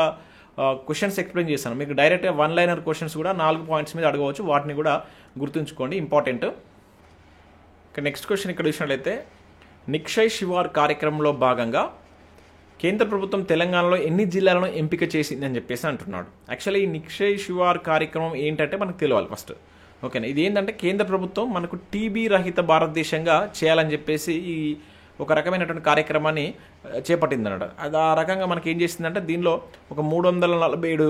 క్వశ్చన్స్ ఎక్స్ప్లెయిన్ చేశాను. మీకు డైరెక్ట్గా 1 లైనర్ క్వశ్చన్స్ కూడా 4 పాయింట్స్ మీద అడగవచ్చు. వాటిని కూడా గుర్తుంచుకోండి, ఇంపార్టెంట్. ఇక నెక్స్ట్ క్వశ్చన్ ఇక్కడ చూసినట్లయితే, నిక్షయ్ శివార్ కార్యక్రమంలో భాగంగా కేంద్ర ప్రభుత్వం తెలంగాణలో ఎన్ని జిల్లాలను ఎంపిక చేసిందని చెప్పేసి అంటున్నాడు. యాక్చువల్లీ ఈ నిక్షయ్ శివార్ కార్యక్రమం ఏంటంటే మనకు తెలియాలి ఫస్ట్. ఓకేనా, ఇది ఏంటంటే కేంద్ర ప్రభుత్వం మనకు టీబీ రహిత భారతదేశంగా చేయాలని చెప్పేసి ఈ ఒక రకమైనటువంటి కార్యక్రమాన్ని చేపట్టిందన్నమాట. అది ఆ రకంగా మనకి ఏం చేసిందంటే, దీనిలో ఒక 347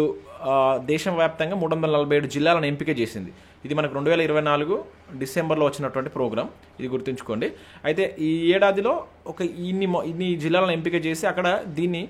దేశవ్యాప్తంగా 347 జిల్లాలను ఎంపిక చేసింది. ఇది మనకు 2024 డిసెంబర్లో వచ్చినటువంటి ప్రోగ్రామ్. ఇది గుర్తుంచుకోండి. అయితే ఈ ఏడాదిలో ఒక ఇన్ని జిల్లాలను ఎంపిక చేసి అక్కడ దీన్ని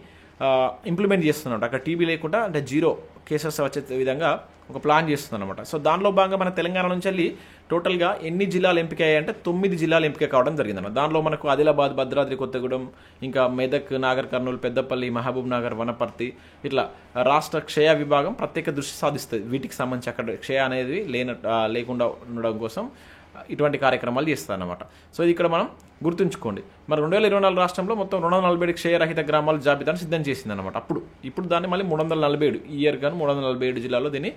ఇంప్లిమెంట్ చేస్తున్నట్టు, అక్కడ టీబీ లేకుండా అంటే 0 కేసెస్ వచ్చే విధంగా ఒక ప్లాన్ చేస్తుంది అనమాట. సో దానిలో భాగంగా మన తెలంగాణ నుంచి వెళ్ళి టోటల్గా ఎన్ని జిల్లాలు ఎంపిక అయ్యాయంటే 9 జిల్లాలు ఎంపిక కావడం జరిగిందన్నమాట. దానిలో మనకు ఆదిలాబాద్, భద్రాద్రి కొత్తగూడెం, ఇంకా మెదక్, నాగర్ కర్నూలు, పెద్దపల్లి, మహబూబ్ నగర్, వనపర్తి, ఇట్లా రాష్ట్ర క్షయ విభాగం ప్రత్యేక దృష్టి సాధిస్తుంది. వీటికి సంబంధించి అక్కడ క్షయ అనేది లేకుండా ఉండడం కోసం ఇటువంటి కార్యక్రమాలు చేస్తారన్నమాట. సో ఇది ఇక్కడ మనం గుర్తుంచుకోండి. మరి 2024 రాష్ట్రంలో మొత్తం 247 క్షయరహిత గ్రామాల జాబితాను సిద్ధం చేసిందన్నమాట. ఇప్పుడు దాన్ని మళ్ళీ 347 ఈ ఇయర్ కానీ 347 జిల్లాలో దీన్ని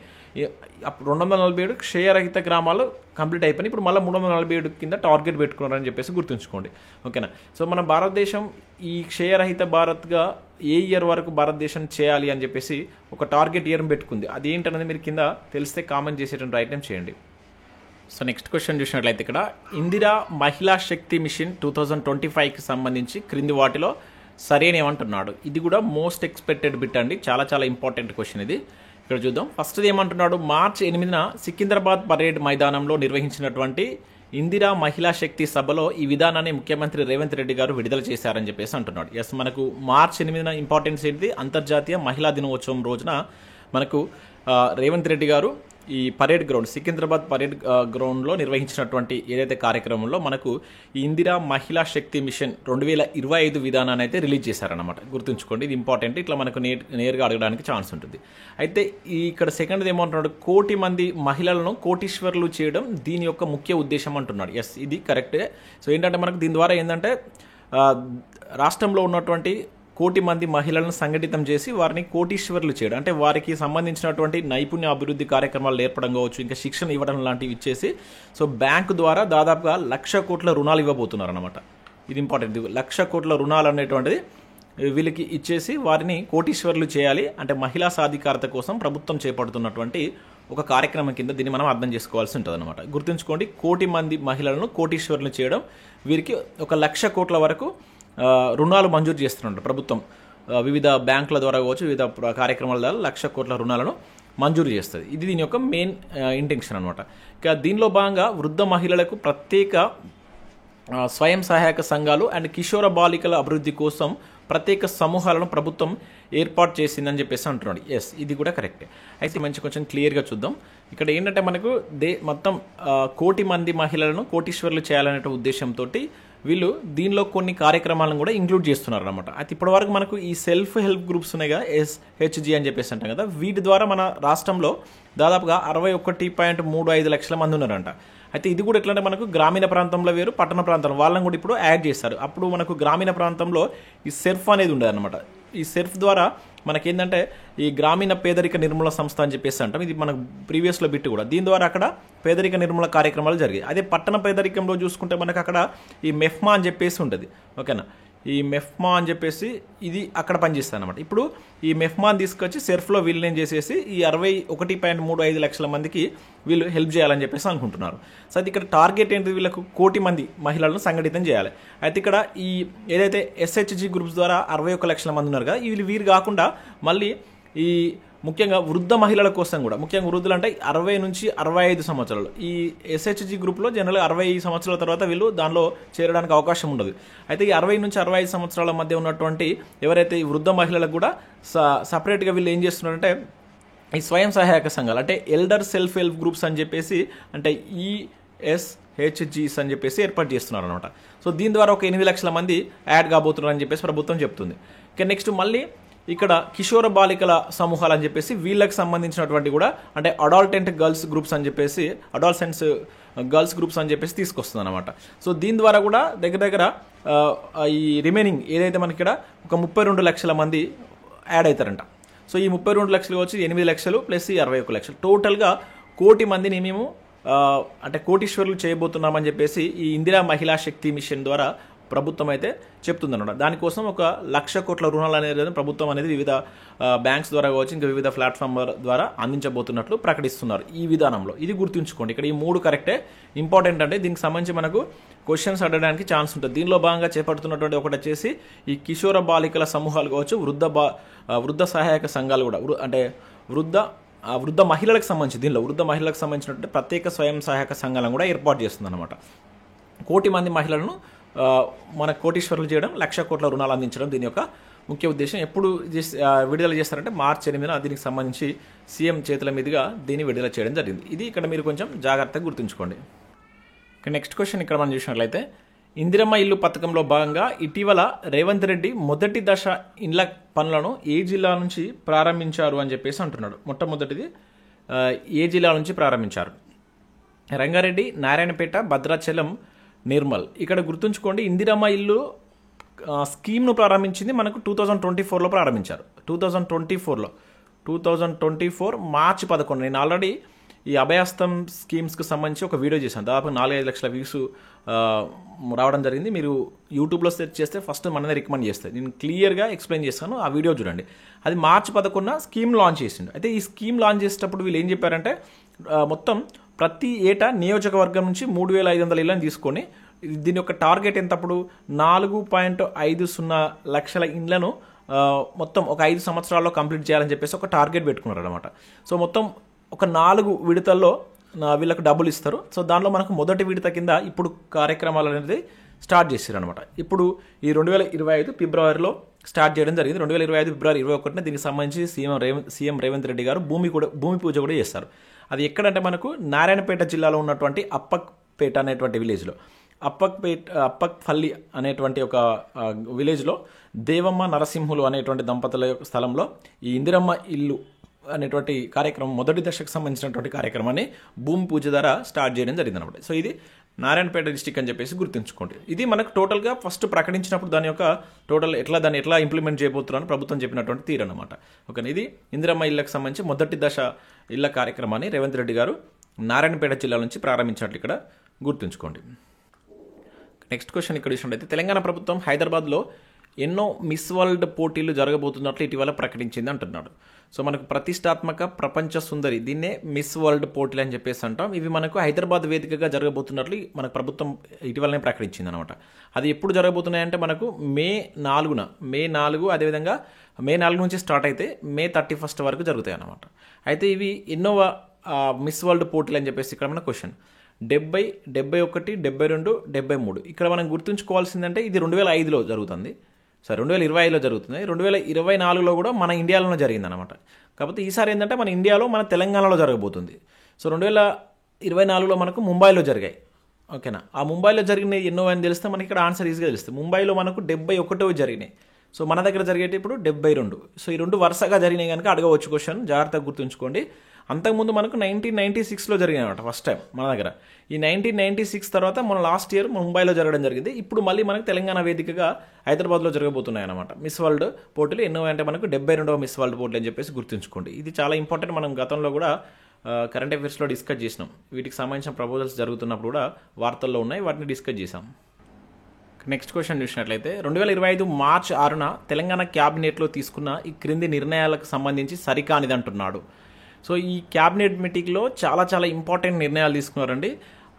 247 క్షయరహిత గ్రామాలు కంప్లీట్ అయిపోయినాయి. ఇప్పుడు మళ్ళీ 347 కింద టార్గెట్ పెట్టుకున్నారని చెప్పేసి గుర్తుంచుకోండి. ఓకేనా. సో మన భారతదేశం ఈ క్షయరహిత భారత్గా ఏ ఇయర్ వరకు భారతదేశం చేయాలి అని చెప్పేసి ఒక టార్గెట్ ఇయర్ పెట్టుకుంది. అది ఏంటనేది మీరు కింద తెలిస్తే కామెంట్ చేసేటువంటి ప్రయత్నం చేయండి. సో నెక్స్ట్ క్వశ్చన్ చూసినట్లయితే, ఇక్కడ ఇందిరా మహిళా శక్తి మిషన్ 2025కి సంబంధించి క్రింది వాటిలో సరైన ఏమంటున్నాడు. ఇది కూడా మోస్ట్ ఎక్స్పెక్టెడ్ బిట్ అండి, చాలా చాలా ఇంపార్టెంట్ క్వశ్చన్ ఇది. ఇక్కడ చూద్దాం. ఫస్ట్ది ఏమంటున్నాడు, మార్చి 8న సికింద్రాబాద్ పరేడ్ మైదానంలో నిర్వహించినటువంటి ఇందిరా మహిళా శక్తి సభలో ఈ విధానాన్ని ముఖ్యమంత్రి రేవంత్ రెడ్డి గారు విడుదల చేశారని చెప్పేసి అంటున్నాడు. ఎస్, మనకు మార్చి 8న ఇంపార్టెన్స్ ఏంటిది, అంతర్జాతీయ మహిళా దినోత్సవం రోజున మనకు రేవంత్ రెడ్డి గారు ఈ పరేడ్ గ్రౌండ్, సికింద్రాబాద్ పరేడ్ గ్రౌండ్లో నిర్వహించినటువంటి ఏదైతే కార్యక్రమంలో మనకు ఈ ఇందిరా మహిళా శక్తి మిషన్ 2025 విధానాన్ని అయితే రిలీజ్ చేశారనమాట. గుర్తుంచుకోండి, ఇది ఇంపార్టెంట్. ఇట్లా మనకు నేరుగా అడగడానికి ఛాన్స్ ఉంటుంది. అయితే ఇక్కడ సెకండ్ది ఏమంటున్నాడు, 1 కోటి మంది మహిళలను కోటీశ్వర్లు చేయడం దీని యొక్క ముఖ్య ఉద్దేశం అంటున్నాడు. ఎస్, ఇది కరెక్టే. సో ఏంటంటే మనకు దీని ద్వారా ఏంటంటే రాష్ట్రంలో ఉన్నటువంటి 1 కోటి మంది మహిళలను సంఘటితం చేసి వారిని కోటీశ్వర్లు చేయడం, అంటే వారికి సంబంధించినటువంటి నైపుణ్య అభివృద్ధి కార్యక్రమాలు నేర్పడం కావచ్చు, ఇంకా శిక్షణ ఇవ్వడం లాంటివి ఇచ్చేసి సో బ్యాంకు ద్వారా దాదాపుగా 1,00,000 కోట్ల రుణాలు ఇవ్వబోతున్నారు అనమాట. ఇది ఇంపార్టెంట్. 1,00,000 కోట్ల రుణాలు అనేటువంటిది వీళ్ళకి ఇచ్చేసి వారిని కోటీశ్వర్లు చేయాలి. అంటే మహిళా సాధికారత కోసం ప్రభుత్వం చేపడుతున్నటువంటి ఒక కార్యక్రమం కింద దీన్ని మనం అర్థం చేసుకోవాల్సి ఉంటుంది అనమాట. గుర్తుంచుకోండి, 1 కోటి మంది మహిళలను కోటీశ్వర్లు చేయడం, వీరికి 1,00,000 కోట్ల వరకు రుణాలు మంజూరు చేస్తున్నారు ప్రభుత్వం. వివిధ బ్యాంకుల ద్వారా కావచ్చు, వివిధ కార్యక్రమాల ద్వారా 1,00,000 కోట్ల రుణాలను మంజూరు చేస్తుంది. ఇది దీని యొక్క మెయిన్ ఇంటెన్షన్ అనమాట. ఇక దీనిలో భాగంగా వృద్ధ మహిళలకు ప్రత్యేక స్వయం సహాయక సంఘాలు అండ్ కిషోర బాలికల అభివృద్ధి కోసం ప్రత్యేక సమూహాలను ప్రభుత్వం ఏర్పాటు చేసిందని చెప్పేసి అంటున్నాడు. ఎస్, ఇది కూడా కరెక్టే. అయితే మంచి కొంచెం క్లియర్గా చూద్దాం. ఇక్కడ ఏంటంటే మనకు మొత్తం 1 కోటి మంది మహిళలను కోటీశ్వర్లు చేయాలనే ఉద్దేశంతో వీళ్ళు దీనిలో కొన్ని కార్యక్రమాలను కూడా ఇంక్లూడ్ చేస్తున్నారు అనమాట. అయితే ఇప్పటి వరకు మనకు ఈ సెల్ఫ్ హెల్ప్ గ్రూప్స్ ఉన్నాయిగా, SHG అని చెప్పేసి అంటాం కదా, వీటి ద్వారా మన రాష్ట్రంలో దాదాపుగా 61.35 లక్షల మంది ఉన్నారంట. అయితే ఇది కూడా ఎట్లంటే మనకు గ్రామీణ ప్రాంతంలో వేరు, పట్టణ ప్రాంతంలో వాళ్ళని కూడా ఇప్పుడు యాడ్ చేస్తారు. అప్పుడు మనకు గ్రామీణ ప్రాంతంలో ఈ సెర్ఫ్ అనేది ఉండదు అనమాట. ఈ సెర్ఫ్ ద్వారా మనకేంటంటే ఈ గ్రామీణ పేదరిక నిర్మూలన సంస్థ అని చెప్పేసి అంటాం. ఇది మనకు ప్రీవియస్లో బిట్టు కూడా. దీని ద్వారా అక్కడ పేదరిక నిర్మూలన కార్యక్రమాలు జరిగాయి. అదే పట్టణ పేదరికంలో చూసుకుంటే మనకు అక్కడ ఈ మెఫ్మా అని చెప్పేసి ఉంటుంది. ఓకేనా, ఈ మెఫ్మా అని చెప్పేసి ఇది అక్కడ పనిచేస్తుంది అనమాట. ఇప్పుడు ఈ మెఫ్మాని తీసుకొచ్చి సెర్ఫ్లో వీళ్ళని చేసేసి ఈ 61.35 లక్షల మందికి వీళ్ళు హెల్ప్ చేయాలని చెప్పేసి అనుకుంటున్నారు. సో అది ఇక్కడ టార్గెట్ ఏంటి, వీళ్ళకు 1 కోటి మంది మహిళలను సంఘటితం చేయాలి. అయితే ఇక్కడ ఈ ఏదైతే SHG గ్రూప్స్ ద్వారా 61 లక్షల మంది ఉన్నారు కదా, వీరు కాకుండా మళ్ళీ ఈ ముఖ్యంగా వృద్ధ మహిళల కోసం కూడా, ముఖ్యంగా వృద్ధులు అంటే 60 నుంచి 65 సంవత్సరాలు, ఈ SHG గ్రూప్లో జనరల్గా 60 సంవత్సరాల తర్వాత వీళ్ళు దానిలో చేరడానికి అవకాశం ఉండదు. అయితే ఈ 60 నుంచి 65 సంవత్సరాల మధ్య ఉన్నటువంటి ఎవరైతే ఈ వృద్ధ మహిళలకు కూడా సపరేట్గా వీళ్ళు ఏం చేస్తున్నారంటే ఈ స్వయం సహాయక సంఘాలు అంటే ఎల్డర్ సెల్ఫ్ హెల్ప్ గ్రూప్స్ అని చెప్పేసి అంటే ESHGs అని చెప్పేసి ఏర్పాటు చేస్తున్నారు అనమాట. సో దీని ద్వారా ఒక 8 లక్షల మంది యాడ్ కాబోతున్నారు అని చెప్పేసి ప్రభుత్వం చెప్తుంది. ఇక నెక్స్ట్ మళ్ళీ ఇక్కడ కిషోర బాలికల సమూహాలు అని చెప్పేసి వీళ్ళకి సంబంధించినటువంటి కూడా అంటే అడాల్టెంట్ గర్ల్స్ గ్రూప్స్ అని చెప్పేసి అడాల్సెంట్స్ గర్ల్స్ గ్రూప్స్ అని చెప్పేసి తీసుకొస్తుంది అనమాట. సో దీని ద్వారా కూడా దగ్గర ఈ రిమైనింగ్ ఏదైతే మనకి ఇక్కడ ఒక 32 లక్షల మంది యాడ్ అవుతారంట. సో ఈ 32 లక్షలు వచ్చి 8 లక్షలు ప్లస్ ఈ 61 లక్షలు టోటల్గా 1 కోటి మందిని మేము అంటే కోటీశ్వరులు చేయబోతున్నామని చెప్పేసి ఈ ఇందిరా మహిళా శక్తి మిషన్ ద్వారా ప్రభుత్వం అయితే చెప్తుందన్నమాట. దానికోసం 1,00,000 కోట్ల రుణాలు అనేది ప్రభుత్వం అనేది వివిధ బ్యాంక్స్ ద్వారా కావచ్చు, ఇంకా వివిధ ప్లాట్ఫామ్ ద్వారా అందించబోతున్నట్లు ప్రకటిస్తున్నారు ఈ విధానంలో. ఇది గుర్తుంచుకోండి. ఇక్కడ ఈ 3 కరెక్టే. ఇంపార్టెంట్ అంటే దీనికి సంబంధించి మనకు క్వశ్చన్స్ అడగడానికి ఛాన్స్ ఉంటుంది. దీనిలో భాగంగా చేపడుతున్నటువంటి ఒకటి వచ్చేసి ఈ కిషోర బాలికల సమూహాలు కావచ్చు, వృద్ధ సహాయక సంఘాలు కూడా అంటే వృద్ధ మహిళలకు సంబంధించి దీనిలో వృద్ధ మహిళలకు సంబంధించినటువంటి ప్రత్యేక స్వయం సహాయక సంఘాలను కూడా ఏర్పాటు చేస్తుంది అనమాట. 1 కోటి మంది మహిళలను మన కోటీశ్వరులు చేయడం, 1,00,000 కోట్ల రుణాలు అందించడం దీని యొక్క ముఖ్య ఉద్దేశం. ఎప్పుడు విడుదల చేస్తారంటే మార్చి 8న దీనికి సంబంధించి సీఎం చేతుల మీదుగా దీన్ని విడుదల చేయడం జరిగింది. ఇది ఇక్కడ మీరు కొంచెం జాగ్రత్తగా గుర్తుంచుకోండి. నెక్స్ట్ క్వశ్చన్ ఇక్కడ మనం చూసినట్లయితే ఇందిరమ్మ ఇల్లు పథకంలో భాగంగా ఇటీవల రేవంత్ రెడ్డి మొదటి దశ ఇండ్ల పనులను ఏ జిల్లా నుంచి ప్రారంభించారు అని చెప్పేసి అంటున్నాడు. మొట్టమొదటిది ఏ జిల్లా నుంచి ప్రారంభించారు? రంగారెడ్డి, నారాయణపేట, భద్రాచలం, నిర్మల్. ఇక్కడ గుర్తుంచుకోండి, ఇందిరమ్మ ఇల్లు స్కీమ్ను ప్రారంభించింది మనకు 2024లో ప్రారంభించారు. 2024 మార్చి 11. నేను ఆల్రెడీ ఈ అభయహస్తం స్కీమ్స్కి సంబంధించి ఒక వీడియో చేశాను. దాదాపు 4-5 లక్షల వ్యూస్ రావడం జరిగింది. మీరు యూట్యూబ్లో సెర్చ్ చేస్తే ఫస్ట్ మననే రికమెండ్ చేస్తాను. నేను క్లియర్గా ఎక్స్ప్లెయిన్ చేస్తాను, ఆ వీడియో చూడండి. అది మార్చి 11 స్కీమ్ లాంచ్ చేసిండు. అయితే ఈ స్కీమ్ లాంచ్ చేసేటప్పుడు వీళ్ళు ఏం చెప్పారంటే మొత్తం ప్రతి ఏటా నియోజకవర్గం నుంచి 3,500 ఇళ్ళని తీసుకొని దీని యొక్క టార్గెట్ ఎంతప్పుడు 4.50 లక్షల ఇండ్లను మొత్తం ఒక 5 సంవత్సరాల్లో కంప్లీట్ చేయాలని చెప్పేసి ఒక టార్గెట్ పెట్టుకున్నారు అనమాట. సో మొత్తం ఒక 4 విడతల్లో వీళ్ళకు డబ్బులు ఇస్తారు. సో దానిలో మనకు మొదటి విడత కింద ఇప్పుడు కార్యక్రమాలు అనేది స్టార్ట్ చేశారు అనమాట. ఇప్పుడు ఈ 2025 ఫిబ్రవరిలో స్టార్ట్ చేయడం జరిగింది. 2025 ఫిబ్రవరి 21న దీనికి సంబంధించి సీఎం రేవంత్ రెడ్డి గారు భూమి పూజ కూడా చేస్తారు. అది ఎక్కడంటే మనకు నారాయణపేట జిల్లాలో ఉన్నటువంటి అప్పక్పేట అనేటువంటి విలేజ్లో అప్పక్పల్లి అనేటువంటి ఒక విలేజ్లో దేవమ్మ నరసింహులు అనేటువంటి దంపతుల యొక్క స్థలంలో ఈ ఇందిరమ్మ ఇల్లు అనేటువంటి కార్యక్రమం మొదటి దశకు సంబంధించినటువంటి కార్యక్రమాన్ని భూమి పూజ ద్వారా స్టార్ట్ చేయడం జరిగింది అనమాట. సో ఇది నారాయణపేట డిస్టిక్ అని చెప్పేసి గుర్తుంచుకోండి. ఇది మనకు టోటల్గా ఫస్ట్ ప్రకటించినప్పుడు దాని యొక్క దాన్ని ఎట్లా ఇంప్లిమెంట్ చేయబోతున్నారని ప్రభుత్వం చెప్పినటువంటి తీరు అనమాట. ఓకే, ఇది ఇందిరమ్మ ఇళ్ళకి సంబంధించి మొదటి దశ ఇళ్ల కార్యక్రమాన్ని రేవంత్ రెడ్డి గారు నారాయణపేట జిల్లా నుంచి ప్రారంభించినట్లు ఇక్కడ గుర్తుంచుకోండి. నెక్స్ట్ క్వశ్చన్ ఇక్కడ చూసినట్లయితే తెలంగాణ ప్రభుత్వం హైదరాబాద్లో ఎన్నో మిస్ వరల్డ్ పోటీలు జరగబోతున్నట్లు ఇటీవల ప్రకటించింది అంటున్నాడు. సో మనకు ప్రతిష్టాత్మక ప్రపంచ సుందరి, దీన్నే మిస్ వరల్డ్ పోటీలు అని చెప్పేసి అంటాం. ఇవి మనకు హైదరాబాద్ వేదికగా జరగబోతున్నట్లు మనకు ప్రభుత్వం ఇటీవలనే ప్రకటించింది అనమాట. అది ఎప్పుడు జరగబోతున్నాయంటే మనకు మే 4 అదేవిధంగా మే 4 నుంచి స్టార్ట్ అయితే మే 31 వరకు జరుగుతాయి అన్నమాట. అయితే ఇవి ఎన్నో మిస్ వరల్డ్ పోటీలు అని చెప్పేసి ఇక్కడ మన క్వశ్చన్ 70, 71, 72, 73. ఇక్కడ మనం గుర్తుంచుకోవాల్సిందంటే ఇది 2005లో జరుగుతుంది. సారీ 2025లో జరుగుతుంది. 2024లో కూడా మన ఇండియాలోనే జరిగిందనమాట. కాకపోతే ఈసారి ఏంటంటే మన ఇండియాలో మన తెలంగాణలో జరగబోతుంది. సో 2024లో మనకు ముంబైలో జరిగాయి. ఓకేనా, ఆ ముంబైలో జరిగినాయి ఎన్నో అని తెలిస్తే మనకి ఇక్కడ ఆన్సర్ ఈజీగా తెలుస్తుంది. ముంబైలో మనకు 71 జరిగినాయి. సో మన దగ్గర జరిగేటి ఇప్పుడు 72. సో ఈ రెండు వరుసగా జరిగినాయి కనుక అడగవచ్చు క్వశ్చన్, జాగ్రత్తగా గుర్తుంచుకోండి. అంతకుముందు మనకు 1996లో జరిగినాయి అనమాట ఫస్ట్ టైం మన దగ్గర. ఈ 1996 తర్వాత మన లాస్ట్ ఇయర్ ముంబైలో జరగడం జరిగింది. ఇప్పుడు మళ్ళీ మనకు తెలంగాణ వేదికగా హైదరాబాద్లో జరగబోతున్నాయి అనమాట. మిస్ వరల్డ్ పోటీలు ఎన్నో అంటే మనకు 72వ మిస్ వరల్డ్ పోటీలు అని చెప్పేసి గుర్తుంచుకోండి. ఇది చాలా ఇంపార్టెంట్. మనం గతంలో కూడా కరెంట్ అఫైర్స్లో డిస్కస్ చేసినాం. వీటికి సంబంధించిన ప్రపోజల్స్ జరుగుతున్నప్పుడు కూడా వార్తల్లో ఉన్నాయి, వాటిని డిస్కస్ చేసాం. నెక్స్ట్ క్వశ్చన్ చూసినట్లయితే 2025 మార్చి 6న తెలంగాణ క్యాబినెట్లో తీసుకున్న ఈ క్రింది నిర్ణయాలకు సంబంధించి సరికానిది అంటున్నాడు. సో ఈ క్యాబినెట్ మీటింగ్లో చాలా ఇంపార్టెంట్ నిర్ణయాలు తీసుకున్నారండి.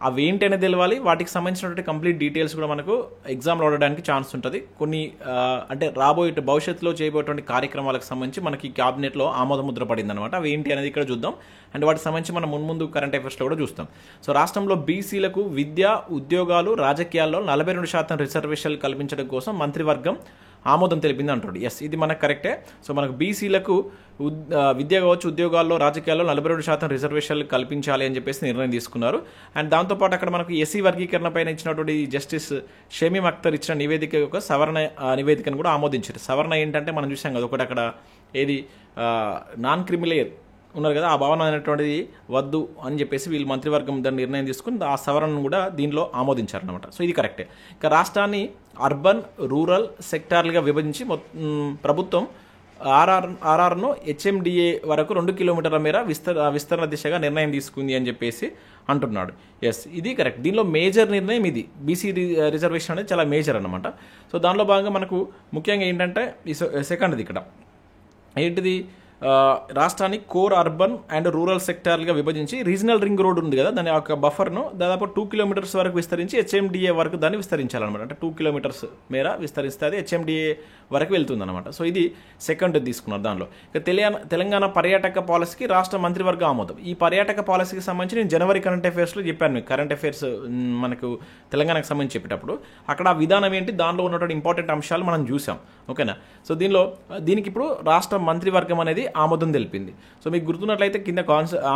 అవి ఏంటనే తెలవాలి. వాటికి సంబంధించినటువంటి కంప్లీట్ డీటెయిల్స్ కూడా మనకు ఎగ్జామ్లో అడగడానికి ఛాన్స్ ఉంటుంది. కొన్ని అంటే రాబోయే భవిష్యత్తులో చేయబోయేటువంటి కార్యక్రమాలకు సంబంధించి మనకి క్యాబినెట్లో ఆమోదముద్ర పడింది అనమాట. అవి ఏంటి అనేది ఇక్కడ చూద్దాం. అండ్ వాటికి సంబంధించి మనం ముందు కరెంట్ అఫైర్స్లో కూడా చూస్తాం. సో రాష్ట్రంలో బీసీలకు విద్య, ఉద్యోగాలు, రాజకీయాల్లో 42% రిజర్వేషన్లు కల్పించడం కోసం మంత్రివర్గం ఆమోదం తెలిపింది అంటాడు. ఎస్, ఇది మనకు కరెక్టే. సో మనకు బీసీలకు విద్య కావచ్చు, ఉద్యోగాల్లో, రాజకీయాల్లో 42% రిజర్వేషన్లు కల్పించాలి అని చెప్పేసి నిర్ణయం తీసుకున్నారు. అండ్ దాంతోపాటు అక్కడ మనకు ఎస్సీ వర్గీకరణ పైన ఇచ్చినటువంటి జస్టిస్ షమీమ్ అఖ్తర్ ఇచ్చిన నివేదిక యొక్క సవరణ నివేదికను కూడా ఆమోదించారు. సవరణ ఏంటంటే మనం చూసాం కదా, ఒకటి అక్కడ ఏది నాన్ క్రిమిలేయర్ ఉన్నారు కదా, ఆ భావన అనేటువంటిది వద్దు అని చెప్పేసి వీళ్ళు మంత్రివర్గం దాన్ని నిర్ణయం తీసుకుని ఆ సవరణను కూడా దీనిలో ఆమోదించారనమాట. సో ఇది కరెక్టే. ఇక రాష్ట్రాన్ని అర్బన్, రూరల్ సెక్టార్లుగా విభజించి ప్రభుత్వం ఆర్ఆర్ను హెచ్ఎండిఏ వరకు 2 కిలోమీటర్ల మేర విస్తరణ దిశగా నిర్ణయం తీసుకుంది అని చెప్పేసి అంటున్నాడు. ఎస్, ఇది కరెక్ట్. దీనిలో మేజర్ నిర్ణయం ఇది. బీసీ రిజర్వేషన్ అనేది చాలా మేజర్ అనమాట. సో దానిలో భాగంగా మనకు ముఖ్యంగా ఏంటంటే ఈ సెకండ్ది ఇక్కడ ఏంటిది, రాష్ట్రాన్ని కోర్ అర్బన్ అండ్ రూరల్ సెక్టార్లుగా విభజించి రీజనల్ రింగ్ రోడ్ ఉంది కదా, దాని యొక్క బఫర్ను దాదాపు 2 కిలోమీటర్స్ వరకు విస్తరించి హెచ్ఎండిఏ వరకు దాన్ని విస్తరించాలన్నమాట. అంటే 2 కిలోమీటర్స్ మేర విస్తరిస్తే అది హెచ్ఎండిఏ వరకు వెళ్తుంది అనమాట. సో ఇది సెకండ్ తీసుకున్నారు. దానిలో ఇక తెలంగాణ పర్యాటక పాలసీకి రాష్ట్ర మంత్రివర్గ ఆమోదం. ఈ పర్యాటక పాలసీకి సంబంధించి నేను జనవరి కరెంట్ అఫైర్స్లో చెప్పాను మీకు. కరెంట్ అఫైర్స్ మనకు తెలంగాణకు సంబంధించి చెప్పేటప్పుడు అక్కడ ఆ విధానం ఏంటి, దానిలో ఉన్నటువంటి ఇంపార్టెంట్ అంశాలు మనం చూసాం. ఓకేనా. సో దీనికి ఇప్పుడు రాష్ట్ర మంత్రివర్గం అనేది ఆమోదం తెలిపింది. సో మీకు గుర్తున్నట్లయితే కింద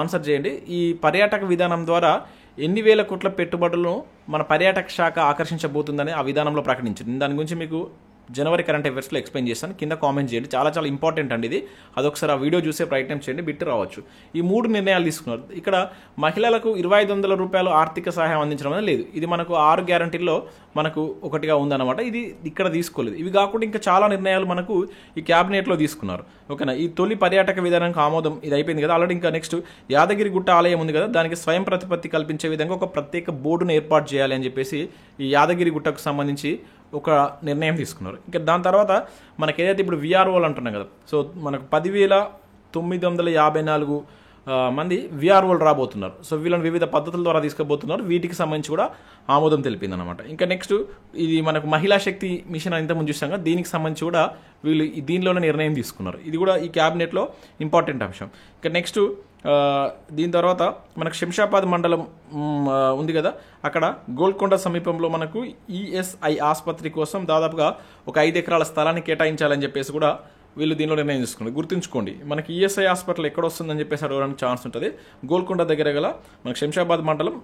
ఆన్సర్ చేయండి. ఈ పర్యాటక విధానం ద్వారా ఎన్ని వేల కోట్ల పెట్టుబడులను మన పర్యాటక శాఖ ఆకర్షించబోతుందని ఆ విధానంలో ప్రకటించింది. దాని గురించి మీకు జనవరి కరెంట్ అఫైర్స్లో ఎక్స్ప్లెయిన్ చేస్తాను. కింద కామెంట్ చేయండి. చాలా ఇంపార్టెంట్ అండి ఇది. అదొకసారి ఆ వీడియో చూసే ప్రయత్నం చేయండి, బిట్ రావచ్చు. ఈ 3 నిర్ణయాలు తీసుకున్నారు. ఇక్కడ మహిళలకు 2500 రూపాయలు ఆర్థిక సహాయం అందించడం అనేది లేదు. ఇది మనకు 6 గ్యారంటీల్లో మనకు ఒకటిగా ఉందన్నమాట. ఇది ఇక్కడ తీసుకోలేదు. ఇవి కాకుండా ఇంకా చాలా నిర్ణయాలు మనకు ఈ క్యాబినెట్లో తీసుకున్నారు. ఓకేనా. ఈ తొలి పర్యాటక విధానానికి ఆమోదం ఇది అయిపోయింది కదా. ఆల్రెడీ ఇంకా నెక్స్ట్ యాదగిరి గుట్ట ఆలయం ఉంది కదా, దానికి స్వయం ప్రతిపత్తి కల్పించే విధంగా ఒక ప్రత్యేక బోర్డును ఏర్పాటు చేయాలి అని చెప్పేసి ఈ యాదగిరి గుట్టకు సంబంధించి ఒక నిర్ణయం తీసుకున్నారు. ఇంకా దాని తర్వాత మనకి ఏదైతే ఇప్పుడు విఆర్ఓలు అంటున్నాం కదా, సో మనకు 10,954 మంది విఆర్ఓలు రాబోతున్నారు. సో వీళ్ళని వివిధ పద్ధతుల ద్వారా తీసుకుపోతున్నారు. వీటికి సంబంధించి కూడా ఆమోదం తెలిపింది అనమాట. ఇంకా నెక్స్ట్ ఇది మనకు మహిళా శక్తి మిషన్ ఇంతకుముందు చూసాం కదా, దీనికి సంబంధించి కూడా వీళ్ళు దీనిలోనే నిర్ణయం తీసుకున్నారు. ఇది కూడా ఈ క్యాబినెట్లో ఇంపార్టెంట్ అంశం. ఇంకా నెక్స్ట్ దీని తర్వాత మనకు శంషాబాద్ మండలం ఉంది కదా, అక్కడ గోల్కొండ సమీపంలో మనకు ఈఎస్ఐ ఆసుపత్రి కోసం దాదాపుగా ఒక 5 ఎకరాల స్థలాన్ని కేటాయించాలని చెప్పేసి కూడా వీళ్ళు దీనిలో నిర్ణయం తీసుకున్నారు. గుర్తుంచుకోండి, మనకి ఈఎస్ఐ హాస్పిటల్ ఎక్కడ వస్తుందని చెప్పేసి అడగడానికి ఛాన్స్ ఉంటుంది. గోల్కొండ దగ్గర గల మనకు శంషాబాద్ మండలం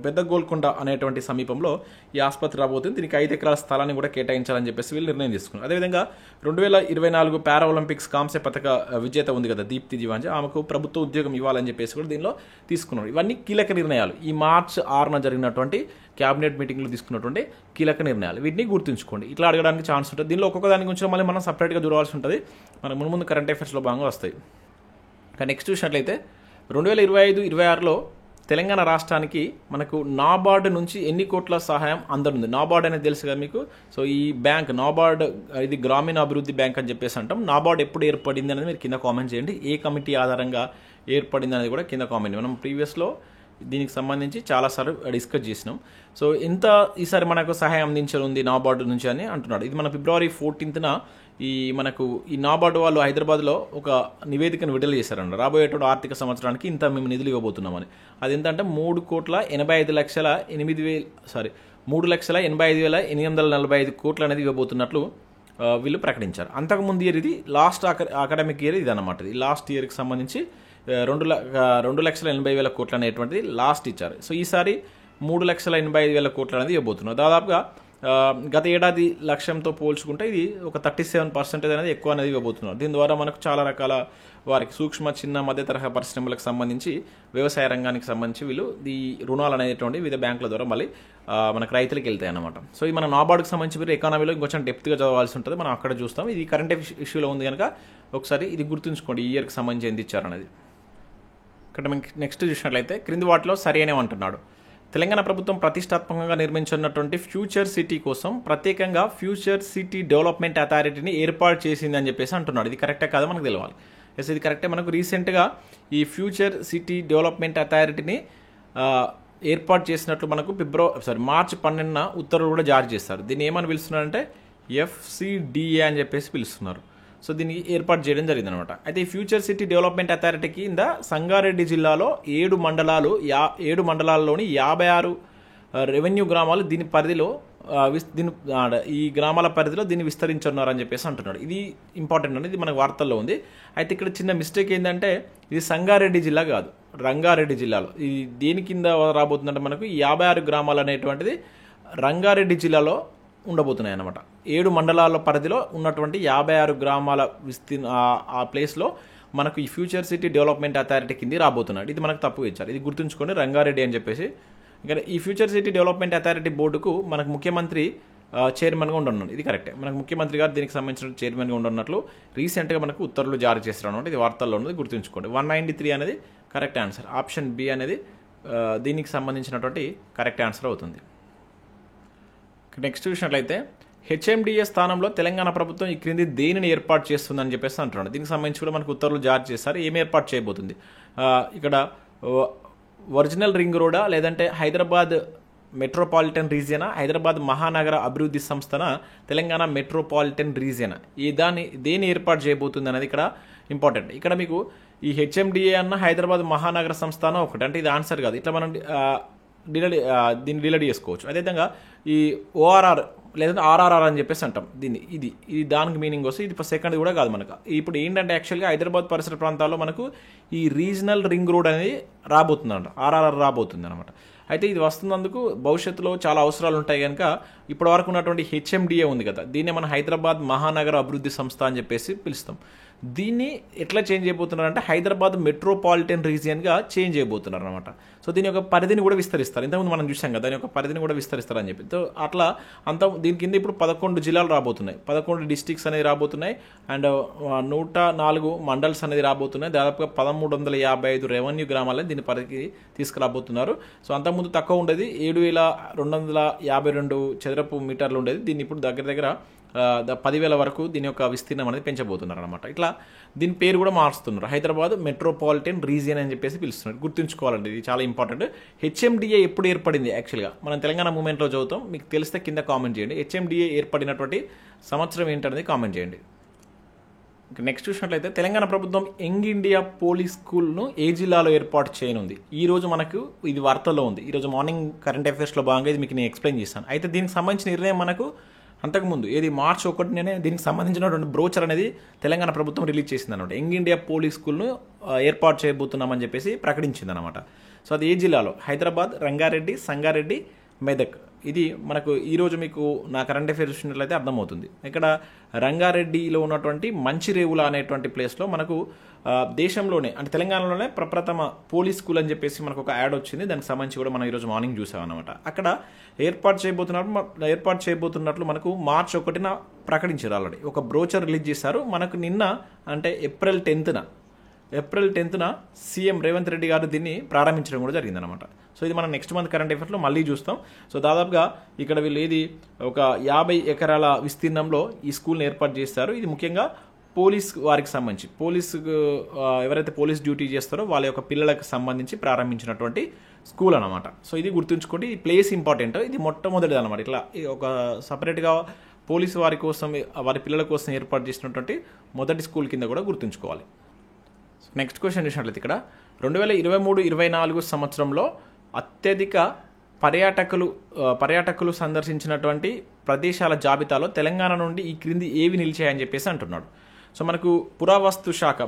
పెద్ద గోల్కొండ అనేటువంటి సమీపంలో ఈ ఆసుపత్రి రాబోతుంది. దీనికి 5 ఎకరాల స్థలాన్ని కూడా కేటాయించాలని చెప్పేసి వీళ్ళు నిర్ణయం తీసుకున్నారు. అదేవిధంగా 2024 పారా ఒలింపిక్స్ కాంస్య పథక విజేత ఉంది కదా దీప్తి జీవాంజీ, ఆమెకు ప్రభుత్వ ఉద్యోగం ఇవ్వాలని చెప్పేసి కూడా దీనిలో తీసుకున్నారు. ఇవన్నీ కీలక నిర్ణయాలు. ఈ మార్చి 6న జరిగినటువంటి క్యాబినెట్ మీటింగ్లో తీసుకున్నటువంటి కీలక నిర్ణయాలు. వీటిని గుర్తుంచుకోండి. ఇట్లా అడగడానికి ఛాన్స్ ఉంటుంది. దీనిలో ఒక్కొక్క దాని గురించి మళ్ళీ మనం సపరేట్గా చూడాల్సి ఉంటుంది. మనం ముందు కరెంట్ అఫైర్స్లో భాగంగా వస్తాయి. కానీ నెక్స్ట్ చూసినట్లయితే 2025-26లో తెలంగాణ రాష్ట్రానికి మనకు నాబార్డ్ నుంచి ఎన్ని కోట్ల సహాయం అందనుంది. నాబార్డ్ అనేది తెలుసు కదా మీకు. సో ఈ బ్యాంక్ నాబార్డ్ ఇది గ్రామీణ అభివృద్ధి బ్యాంక్ అని చెప్పేసి అంటాం. నాబార్డ్ ఎప్పుడు ఏర్పడింది అనేది మీరు కింద కామెంట్ చేయండి. ఏ కమిటీ ఆధారంగా ఏర్పడింది అనేది కూడా కింద కామెంట్. మనం ప్రీవియస్లో దీనికి సంబంధించి చాలాసార్లు డిస్కస్ చేసినాం. సో ఎంత ఈసారి మనకు సహాయం అందించనుంది నాబార్డు నుంచి అని అంటున్నాడు. ఇది మన ఫిబ్రవరి 14న మనకు ఈ నాబార్డు వాళ్ళు హైదరాబాద్లో ఒక నివేదికను విడుదల చేశారండి. రాబోయేటువంటి ఆర్థిక సంవత్సరానికి ఇంత మేము నిధులు ఇవ్వబోతున్నామని. అది ఎంతంటే 3,85,08,000 3,85,845 కోట్లు అనేది ఇవ్వబోతున్నట్లు వీళ్ళు ప్రకటించారు. అంతకుముందు ఇయర్ ఇది లాస్ట్ అకాడమిక్ ఇయర్ ఇది అనమాట. ఇది లాస్ట్ ఇయర్కి సంబంధించి 2,80,000 కోట్లు అనేటువంటిది లాస్ట్ ఇచ్చారు. సో ఈసారి 3,85,000 కోట్లు అనేది ఇవ్వబోతున్నారు. దాదాపుగా గత ఏడాది లక్ష్యంతో పోల్చుకుంటే ఇది ఒక 37% అనేది ఎక్కువ అనేది ఇవ్వబోతున్నారు. దీని ద్వారా మనకు చాలా రకాల వారికి సూక్ష్మ చిన్న మధ్య తరహా పరిశ్రమలకు సంబంధించి వ్యవసాయ రంగానికి సంబంధించి వీళ్ళు ఈ రుణాలు అనేటువంటి వివిధ బ్యాంకుల ద్వారా మళ్ళీ మనకు రైతులకు వెళ్తాయి అన్నమాట. సో ఇది మన నాబార్డుకి సంబంధించి మీరు ఎకానమీలో ఇంకొంచెం డెప్త్గా చదవాల్సి ఉంటుంది. మనం అక్కడ చూస్తాం. ఇది కరెంట్ ఇష్యూలో ఉంది కనుక ఒకసారి ఇది గుర్తుంచుకోండి, ఈ ఇయర్కి సంబంధించి ఎంత ఇచ్చారనేది. ఇక్కడ నెక్స్ట్ చూసినట్లయితే క్రింది వాటిలో సరైనవి అంటున్నాడు. తెలంగాణ ప్రభుత్వం ప్రతిష్టాత్మకంగా నిర్మించున్నటువంటి ఫ్యూచర్ సిటీ కోసం ప్రత్యేకంగా ఫ్యూచర్ సిటీ డెవలప్మెంట్ అథారిటీని ఏర్పాటు చేసింది అని చెప్పేసి అంటున్నాడు. ఇది కరెక్టే కాదో మనకు తెలియాలి. ఎస్, ఇది కరెక్టే. మనకు రీసెంట్గా ఈ ఫ్యూచర్ సిటీ డెవలప్మెంట్ అథారిటీని ఏర్పాటు చేసినట్లు మనకు మార్చి 12న ఉత్తర్వులు కూడా జారీ చేస్తారు. దీన్ని ఏమని పిలుస్తున్నారంటే FCDA అని చెప్పేసి పిలుస్తున్నారు. సో దీన్ని ఏర్పాటు చేయడం జరిగింది అనమాట. అయితే ఈ ఫ్యూచర్ సిటీ డెవలప్మెంట్ అథారిటీ కింద సంగారెడ్డి జిల్లాలో 7 మండలాల్లోని 56 రెవెన్యూ గ్రామాలు దీని పరిధిలో ఈ గ్రామాల పరిధిలో దీన్ని విస్తరించున్నారని చెప్పేసి అంటున్నాడు. ఇది ఇంపార్టెంట్ అండి, ఇది మనకు వార్తల్లో ఉంది. అయితే ఇక్కడ చిన్న మిస్టేక్ ఏంటంటే ఇది సంగారెడ్డి జిల్లా కాదు, రంగారెడ్డి జిల్లాలో. ఇది దేని కింద రాబోతుందంటే మనకు 56 గ్రామాలు అనేటువంటిది రంగారెడ్డి జిల్లాలో ఉండబోతున్నాయి అన్నమాట. 7 మండలాల పరిధిలో ఉన్నటువంటి 56 గ్రామాల ఆ ప్లేస్లో మనకు ఈ ఫ్యూచర్ సిటీ డెవలప్మెంట్ అథారిటీ కింద రాబోతున్నాడు. ఇది మనకు తప్పు ఇచ్చారు, ఇది గుర్తుంచుకోండి, రంగారెడ్డి అని చెప్పేసి. ఇంకా ఈ ఫ్యూచర్ సిటీ డెవలప్మెంట్ అథారిటీ బోర్డుకు మనకు ముఖ్యమంత్రి చైర్మన్గా ఉండనున్నాడు. ఇది కరెక్టే, మనకు ముఖ్యమంత్రి గారు దీనికి సంబంధించిన చైర్మన్గా ఉండన్నట్లు రీసెంట్గా మనకు ఉత్తర్వులు జారీ చేస్తారు అనమాట. ఇది వార్తల్లో ఉన్నది, గుర్తుంచుకోండి. 193 అనేది కరెక్ట్ ఆన్సర్. ఆప్షన్ బి అనేది దీనికి సంబంధించినటువంటి కరెక్ట్ ఆన్సర్ అవుతుంది. నెక్స్ట్ చూసినట్లయితే HMDA స్థానంలో తెలంగాణ ప్రభుత్వం ఈ క్రింది దేనిని ఏర్పాటు చేస్తుందని చెప్పేసి అంటున్నాడు. దీనికి సంబంధించి కూడా మనకు ఉత్తర్వులు జారీ చేస్తారు. ఏమి ఏర్పాటు చేయబోతుంది ఇక్కడ? ఒరిజినల్ రింగ్ రోడా, లేదంటే హైదరాబాద్ మెట్రోపాలిటన్ రీజియనా, హైదరాబాద్ మహానగర అభివృద్ధి సంస్థన, తెలంగాణ మెట్రోపాలిటన్ రీజియనా, దేని ఏర్పాటు చేయబోతుంది అనేది ఇక్కడ ఇంపార్టెంట్. ఇక్కడ మీకు ఈ HMDA అన్న హైదరాబాద్ మహానగర సంస్థానం ఒకటి, అంటే ఇది ఆన్సర్ కాదు. ఇట్లా మనం దీన్ని డిలీట్ చేసుకోవచ్చు. అదేవిధంగా ఈ ORR లేదంటే RRR అని చెప్పేసి అంటాం దీన్ని. ఇది దానికి మీనింగ్ వస్తే ఇది సెకండ్ కూడా కాదు మనకు. ఇప్పుడు ఏంటంటే యాక్చువల్గా హైదరాబాద్ పరిసర ప్రాంతాల్లో మనకు ఈ రీజనల్ రింగ్ రోడ్ అనేది రాబోతుందంట, RRR రాబోతుంది అనమాట. అయితే ఇది వస్తున్నందుకు భవిష్యత్తులో చాలా అవసరాలు ఉంటాయి కనుక ఇప్పటి వరకు ఉన్నటువంటి HMDA ఉంది కదా, దీన్ని మన హైదరాబాద్ మహానగర అభివృద్ధి సంస్థ అని చెప్పేసి పిలుస్తాం. దీన్ని ఎట్లా చేంజ్ చేయబోతున్నారంటే హైదరాబాద్ మెట్రోపాలిటన్ రీజియన్గా చేంజ్ చేయబోతున్నారు అనమాట. సో దీని యొక్క పరిధిని కూడా విస్తరిస్తారు. ఇంతకుముందు మనం చూసాం కదా, దాని యొక్క పరిధిని కూడా విస్తరిస్తారని చెప్పి. సో అట్లా దీని కింద ఇప్పుడు 11 జిల్లాలు రాబోతున్నాయి, 11 డిస్ట్రిక్ట్స్ అనేది రాబోతున్నాయి, అండ్ 104 మండల్స్ అనేది రాబోతున్నాయి. దాదాపుగా 1355 రెవెన్యూ గ్రామాలని దీని పరిధికి తీసుకురాబోతున్నారు. సో అంతకుముందు తక్కువ ఉండేది, 7,252 చదరపు మీటర్లు ఉండేది. దీన్ని ఇప్పుడు దగ్గర 10,000 వరకు దీని యొక్క విస్తీర్ణం అనేది పెంచబోతున్నారు అనమాట. ఇట్లా దీని పేరు కూడా మారుస్తున్నారు, హైదరాబాద్ మెట్రోపాలిటన్ రీజియన్ అని చెప్పేసి పిలుస్తున్నారు. గుర్తుంచుకోవాలండి, ఇది చాలా ఇంపార్టెంట్. HMDA ఎప్పుడు ఏర్పడింది? యాక్చువల్గా మనం తెలంగాణ మూవ్మెంట్లో చదువుతాం, మీకు తెలిస్తే కింద కామెంట్ చేయండి. HMDA ఏర్పడినటువంటి సంవత్సరం ఏంటనేది కామెంట్ చేయండి. నెక్స్ట్ చూసినట్లయితే తెలంగాణ ప్రభుత్వం యంగ్ ఇండియా పోలీస్ స్కూల్ను ఏ జిల్లాలో ఏర్పాటు చేయనుంది? ఈ రోజు మనకు ఇది వార్తల్లో ఉంది. ఈరోజు మార్నింగ్ కరెంట్ అఫైర్స్లో భాగంగా ఇది మీకు నేను ఎక్స్ప్లెయిన్ చేస్తాను. అయితే దీనికి సంబంధించిన నిర్ణయం మనకు అంతకుముందు మార్చి 1 దీనికి సంబంధించినటువంటి బ్రోచర్ అనేది తెలంగాణ ప్రభుత్వం రిలీజ్ చేసింది అనమాట. యంగ్ ఇండియా పోలీస్ స్కూల్ను ఏర్పాటు చేయబోతున్నామని చెప్పేసి ప్రకటించింది అనమాట. సో అది ఏ జిల్లాలో? హైదరాబాద్, రంగారెడ్డి, సంగారెడ్డి, మెదక్. ఇది మనకు ఈరోజు మీకు నా కరెంట్ అఫైర్స్ చూసినట్లయితే అర్థమవుతుంది. ఇక్కడ రంగారెడ్డిలో ఉన్నటువంటి మంచిరేవుల అనేటువంటి ప్లేస్లో మనకు దేశంలోనే అంటే తెలంగాణలోనే ప్రప్రథమ పోలీస్ స్కూల్ అని చెప్పేసి మనకు ఒక యాడ్ వచ్చింది. దానికి సంబంధించి కూడా మనం ఈరోజు మార్నింగ్ చూసాం అనమాట. అక్కడ ఏర్పాటు చేయబోతున్నట్లు మనకు మార్చి 1 ప్రకటించారు. ఆల్రెడీ ఒక బ్రోచర్ రిలీజ్ చేశారు. మనకు నిన్న అంటే ఏప్రిల్ 10న సీఎం రేవంత్ రెడ్డి గారు దీన్ని ప్రారంభించడం కూడా జరిగిందనమాట. సో ఇది మనం నెక్స్ట్ మంత్ కరెంట్ అఫైర్స్లో మళ్ళీ చూస్తాం. సో దాదాపుగా ఇక్కడ వీళ్ళు ఒక 50 ఎకరాల విస్తీర్ణంలో ఈ స్కూల్ని ఏర్పాటు చేస్తారు. ఇది ముఖ్యంగా పోలీస్ వారికి సంబంధించి ఎవరైతే పోలీస్ డ్యూటీ చేస్తారో వాళ్ళ యొక్క పిల్లలకు సంబంధించి ప్రారంభించినటువంటి స్కూల్ అనమాట. సో ఇది గుర్తుంచుకోండి, ఈ ప్లేస్ ఇంపార్టెంట్. ఇది మొట్టమొదటిది అనమాట. ఇట్లా ఒక సపరేట్గా పోలీసు వారి కోసం వారి పిల్లల కోసం ఏర్పాటు చేసినటువంటి మొదటి స్కూల్ కింద కూడా గుర్తుంచుకోవాలి. నెక్స్ట్ క్వశ్చన్ చూసినట్లయితే ఇక్కడ 2023-24 సంవత్సరంలో అత్యధిక పర్యాటకులు సందర్శించినటువంటి ప్రదేశాల జాబితాలో తెలంగాణ నుండి ఈ క్రింది ఏవి నిలిచాయని చెప్పేసి అంటున్నాడు. సో మనకు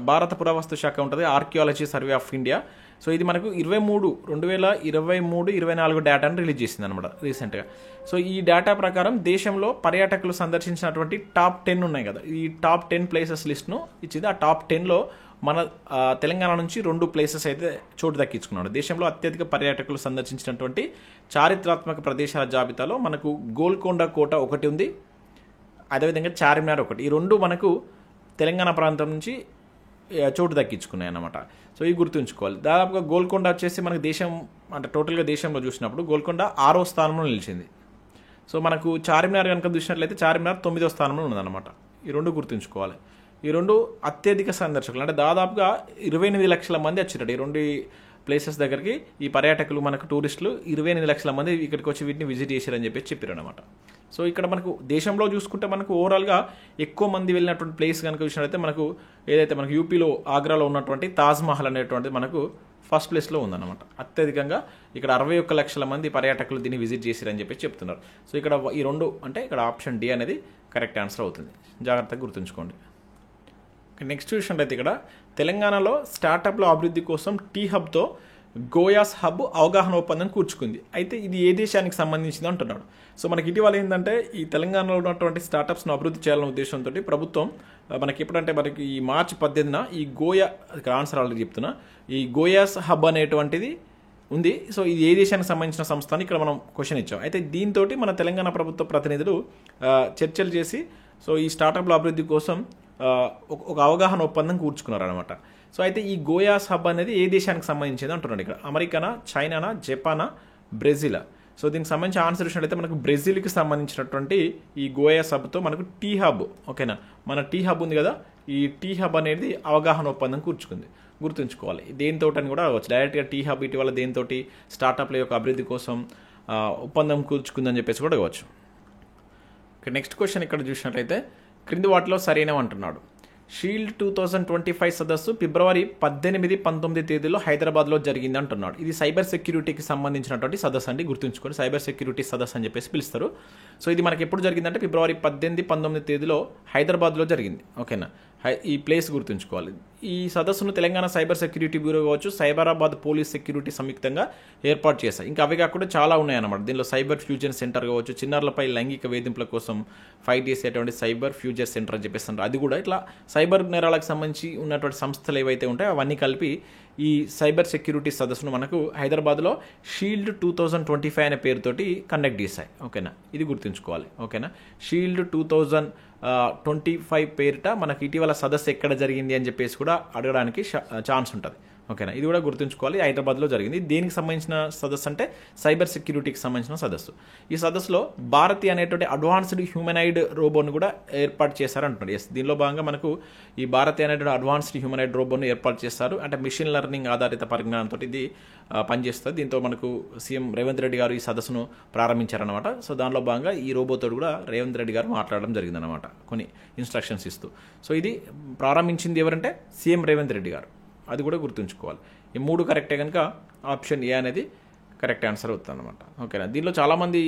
భారత పురావస్తు శాఖ ఉంటుంది, archaeology survey of India. So ఇది మనకు 2023-24 డేటాను రిలీజ్ చేసింది అనమాట రీసెంట్గా. సో ఈ డేటా ప్రకారం దేశంలో పర్యాటకులు సందర్శించినటువంటి టాప్ 10 ఉన్నాయి కదా, ఈ టాప్ 10 ప్లేసెస్ లిస్ట్ను ఇచ్చింది. ఆ టాప్ 10లో మన తెలంగాణ నుంచి 2 ప్లేసెస్ అయితే చోటు దక్కించుకున్నాడు. దేశంలో అత్యధిక పర్యాటకులు సందర్శించినటువంటి చారిత్రాత్మక ప్రదేశాల జాబితాలో మనకు గోల్కొండ కోట ఒకటి ఉంది, అదేవిధంగా చార్మినార్ ఒకటి. ఈ 2 మనకు తెలంగాణ ప్రాంతం నుంచి చోటు దక్కించుకున్నాయి అన్నమాట. సో ఇవి గుర్తుంచుకోవాలి. దాదాపుగా గోల్కొండ వచ్చేసి మనకు టోటల్గా దేశంలో చూసినప్పుడు గోల్కొండ 6వ స్థానంలో నిలిచింది. సో మనకు చార్మినార్ కనుక చూసినట్లయితే చార్మినార్ 9వ స్థానంలో ఉన్నదన్నమాట. ఈ 2 గుర్తుంచుకోవాలి. ఈ 2 అత్యధిక సందర్శకులు, అంటే దాదాపుగా 28 లక్షల మంది వచ్చారట ఈ 2 ప్లేసెస్ దగ్గరికి. ఈ పర్యాటకులు మనకు టూరిస్టులు 28 లక్షల మంది ఇక్కడికి వచ్చి వీటిని విజిట్ చేశారని చెప్పేసి చెప్పారు అనమాట. సో ఇక్కడ మనకు దేశంలో చూసుకుంటే మనకు ఓవరాల్గా ఎక్కువ మంది వెళ్ళినటువంటి ప్లేస్ కనుక చూసినట్లయితే మనకు ఏదైతే మనకు యూపీలో ఆగ్రాలో ఉన్నటువంటి తాజ్మహల్ అనేటువంటిది మనకు ఫస్ట్ ప్లేస్లో ఉందన్నమాట. అత్యధికంగా ఇక్కడ 61 లక్షల మంది పర్యాటకులు దీన్ని విజిట్ చేశారని చెప్పి చెప్తున్నారు. సో ఇక్కడ ఈ 2 అంటే ఇక్కడ ఆప్షన్ డి అనేది కరెక్ట్ ఆన్సర్ అవుతుంది. జాగ్రత్తగా గుర్తుంచుకోండి. నెక్స్ట్ చూసినట్లయితే ఇక్కడ తెలంగాణలో స్టార్టప్ల అభివృద్ధి కోసం టీ హబ్తో గోయాస్ హబ్ అవగాహన ఒప్పందం కూర్చుకుంది. అయితే ఇది ఏ దేశానికి సంబంధించింది అంటున్నాడు. సో మనకి ఇటీవల ఏంటంటే ఈ తెలంగాణలో ఉన్నటువంటి స్టార్టప్స్ను అభివృద్ధి చేయాలనే ఉద్దేశంతో ప్రభుత్వం మనకి ఈ మార్చి 18న ఈ ఆన్సర్ ఆల్రెడీ చెప్తున్నా, ఈ గోయాస్ హబ్ అనేటువంటిది ఉంది. సో ఇది ఏ దేశానికి సంబంధించిన సంస్థ అని ఇక్కడ మనం క్వశ్చన్ ఇచ్చాం. అయితే దీంతో మన తెలంగాణ ప్రభుత్వ ప్రతినిధులు చర్చలు చేసి సో ఈ స్టార్టప్ల అభివృద్ధి కోసం ఒక అవగాహన ఒప్పందం కూర్చుకున్నారనమాట. సో అయితే ఈ గోయాస్ హబ్ అనేది ఏ దేశానికి సంబంధించింది అంటున్నాడు ఇక్కడ. అమెరికానా, చైనానా, జపానా, బ్రెజిలా? సో దీనికి సంబంధించి ఆన్సర్ ఇచ్చినట్లయితే మనకు బ్రెజిల్కి సంబంధించినటువంటి ఈ గోయాస్ హబ్తో మనకు టీ హబ్, ఓకేనా, మన టీ హబ్ ఉంది కదా, ఈ టీ హబ్ అనేది అవగాహన ఒప్పందం కూర్చుకుంది. గుర్తుంచుకోవాలి. దేనితో అని కూడా అవ్వచ్చు, డైరెక్ట్గా టీ హబ్ ఇటీవల దేనితోటి స్టార్టప్ల యొక్క అభివృద్ధి కోసం ఒప్పందం కూర్చుకుందని చెప్పేసి కూడా అవ్వచ్చు. నెక్స్ట్ క్వశ్చన్ ఇక్కడ చూసినట్లయితే క్రింది వాటిలో సరైనవంటున్నాడు. షీల్డ్ 2025 సదస్సు ఫిబ్రవరి 18-19 తేదీలో హైదరాబాద్లో జరిగింది అంటున్నాడు. ఇది సైబర్ సెక్యూరిటీకి సంబంధించినటువంటి సదస్సు అండి. గుర్తుంచుకొని సైబర్ సెక్యూరిటీ సదస్సు అని చెప్పేసి పిలుస్తారు. సో ఇది మనకి ఎప్పుడు జరిగిందంటే ఫిబ్రవరి 18-19 తేదీలో హైదరాబాద్లో జరిగింది, ఓకేనా. ఈ ప్లేస్ గుర్తుంచుకోవాలి. ఈ సదస్సును తెలంగాణ సైబర్ సెక్యూరిటీ బ్యూరో కావచ్చు, సైబరాబాద్ పోలీస్ సెక్యూరిటీ సంయుక్తంగా ఏర్పాటు చేశాయి. ఇంకా అవి కాకుండా చాలా ఉన్నాయన్నమాట. దీనిలో సైబర్ ఫ్యూచర్ సెంటర్ కావచ్చు, చిన్నారులపై లైంగిక వేధింపుల కోసం ఫైట్ చేసేటువంటి సైబర్ ఫ్యూచర్ సెంటర్ అని చెప్పేసి అంటారు. అది కూడా ఇట్లా సైబర్ నేరాలకు సంబంధించి ఉన్నటువంటి సంస్థలు ఏవైతే ఉంటాయో అవన్నీ కలిపి ఈ సైబర్ సెక్యూరిటీ సదస్సును మనకు హైదరాబాద్లో షీల్డ్ 2025 అనే పేరుతోటి కండక్ట్ చేశాయి, ఓకేనా. ఇది గుర్తుంచుకోవాలి, ఓకేనా. షీల్డ్ 2025 పేరిట మనకి ఇటీవల సదస్సు ఎక్కడ జరిగింది అని చెప్పేసి కూడా అడగడానికి ఛాన్స్ ఉంటుంది, ఓకేనా. ఇది కూడా గుర్తుంచుకోవాలి. హైదరాబాద్లో జరిగింది. దేనికి సంబంధించిన సదస్సు అంటే సైబర్ సెక్యూరిటీకి సంబంధించిన సదస్సు. ఈ సదస్సులో భారతి అనేటువంటి అడ్వాన్స్డ్ హ్యూమనాయిడ్ రోబోను కూడా ఏర్పాటు చేశారంటున్నారు. ఎస్, దీనిలో భాగంగా మనకు ఈ భారతి అనేటువంటి అడ్వాన్స్డ్ హ్యూమనాయిడ్ రోబోను ఏర్పాటు చేస్తారు. అంటే మిషన్ లెర్నింగ్ ఆధారిత పరిజ్ఞానంతో ఇది పనిచేస్తుంది. దీంతో మనకు సీఎం రేవంత్ రెడ్డి గారు ఈ సదస్సును ప్రారంభించారనమాట. సో దానిలో భాగంగా ఈ రోబోతో కూడా రేవంత్ రెడ్డి గారు మాట్లాడడం జరిగిందనమాట, కొన్ని ఇన్స్ట్రక్షన్స్ ఇస్తూ. సో ఇది ప్రారంభించింది ఎవరంటే సీఎం రేవంత్ రెడ్డి గారు. అది కూడా గుర్తుంచుకోవాలి. ఈ 3 కరెక్టే కనుక ఆప్షన్ ఏ అనేది కరెక్ట్ ఆన్సర్ అవుతుంది అనమాట, ఓకేనా. దీనిలో చాలామంది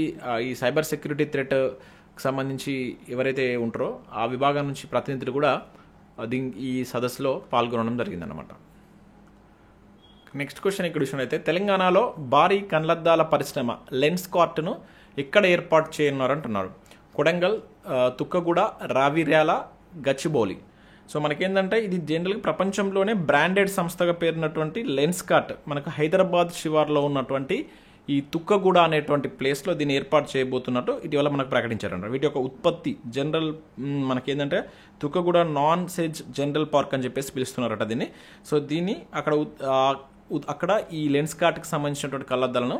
ఈ సైబర్ సెక్యూరిటీ థ్రెట్కి సంబంధించి ఎవరైతే ఉంటారో ఆ విభాగం నుంచి ప్రతినిధులు కూడా ఈ సదస్సులో పాల్గొనడం జరిగిందనమాట. నెక్స్ట్ క్వశ్చన్ ఇక్కడ చూసినట్లయితే తెలంగాణలో భారీ కళ్లద్దాల పరిశ్రమ లెన్స్ కార్ట్ను ఎక్కడ ఏర్పాటు చేయనున్నారంటున్నారు. కొడంగల్, తుక్కగూడ, రావిర్యాల, గచ్చిబౌలి. సో మనకేంటంటే ఇది జనరల్గా ప్రపంచంలోనే బ్రాండెడ్ సంస్థగా పేరున్నటువంటి లెన్స్ కార్ట్ మనకు హైదరాబాద్ శివార్లో ఉన్నటువంటి ఈ తుక్కగూడ అనేటువంటి ప్లేస్లో దీన్ని ఏర్పాటు చేయబోతున్నట్టు ఇటీవల మనకు ప్రకటించారంట. వీటి యొక్క ఉత్పత్తి జనరల్ మనకేంటంటే Tukkuguda non SEZ general park అని చెప్పేసి పిలుస్తున్నారట దీన్ని. సో దీన్ని అక్కడ ఈ లెన్స్ కార్ట్కి సంబంధించినటువంటి కళ్లద్దాలను